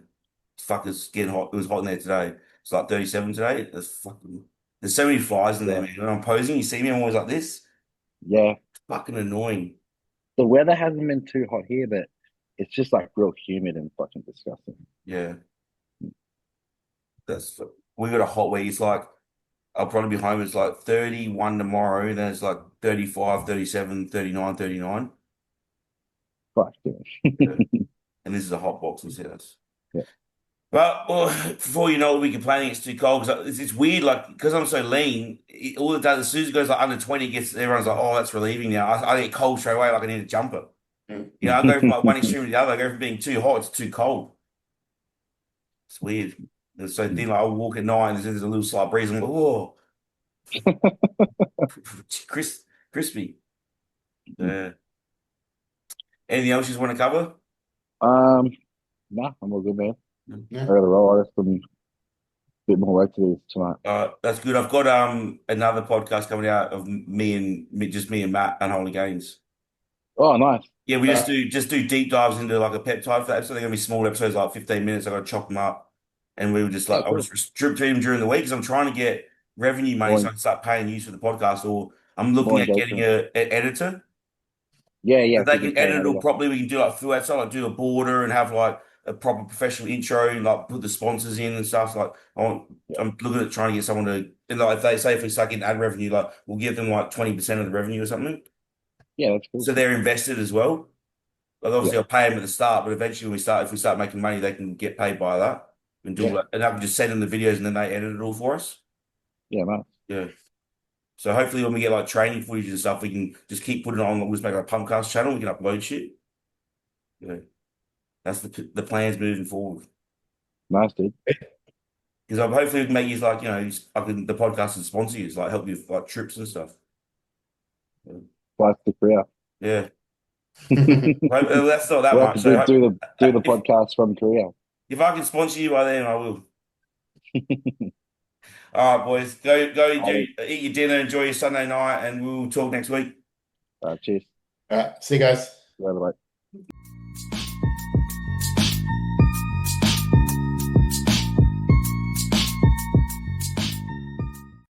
Fuck, it's getting hot. It was hot in there today. It's like 37 today. There's so many flies in there, man. When I'm posing, you see me, I'm always like this. Yeah. It's fucking annoying. The weather hasn't been too hot here, but it's just like real humid and fucking disgusting. Yeah. We got a hot week. It's like I'll probably be home. It's like 31 tomorrow. Then it's like 35, 37, 39, 39. Fuck Yeah. And this is a hot box, and that's. Yeah. Well, before you know it, we're complaining it's too cold because it's weird. Like because I'm so lean, all the days as soon as it goes like under 20, everyone's like, "Oh, that's relieving now." I get cold straight away, like I need a jumper. You know, I go from like one extreme to the other. I go from being too hot to too cold. It's weird. And so then, like, I'll walk at night and there's a little slight breeze. I'm like, "Oh, crispy." Anything else you just want to cover? No, I'm all good, man. Yeah. I gotta roll. I got some bit more work to do tonight. That's good. I've got another podcast coming out of me and Matt and Holy Gains. Oh, nice. Yeah, we just do deep dives into like a peptide for that. So they're gonna be small episodes, like 15 minutes. I gotta chop them up, and we were just Oh, like, I'll cool. just drip feed them during the week because I'm trying to get revenue money so More, I can start paying you for the podcast. Or I'm looking more at getting engagement. an editor. Yeah, If if they you can can pay an edit it all editor. properly, we can do like full outside, like do a border and have like a proper professional intro, and like put the sponsors in and stuff. Like Yeah, I'm looking at trying to get someone to, and like if they say if we start getting ad revenue, like we'll give them like 20% of the revenue or something. yeah, that's cool. So they're invested as well. Like Yeah, obviously I'll pay them at the start, but eventually when if we start making money, they can get paid by that and do yeah, all that. And I can just send them the videos and then they edit it all for us. yeah, nice. Yeah. So hopefully when we get like training footage and stuff, we can just keep putting it on. We'll just make a PumpCast channel. We can upload shit. Yeah. That's the plans moving forward. Nice, dude. Because I'm hopefully we can make you like, I can the podcast and sponsor you, like help you with like trips and stuff. Yeah. Flights to Korea. Yeah. We'll Well, that's not that have to much. So do the if podcast from Korea. if I can sponsor you by then, I will. All right, boys. Go All right, eat your dinner, enjoy your Sunday night, and we'll talk next week. cheers. All right. See you guys. Bye bye.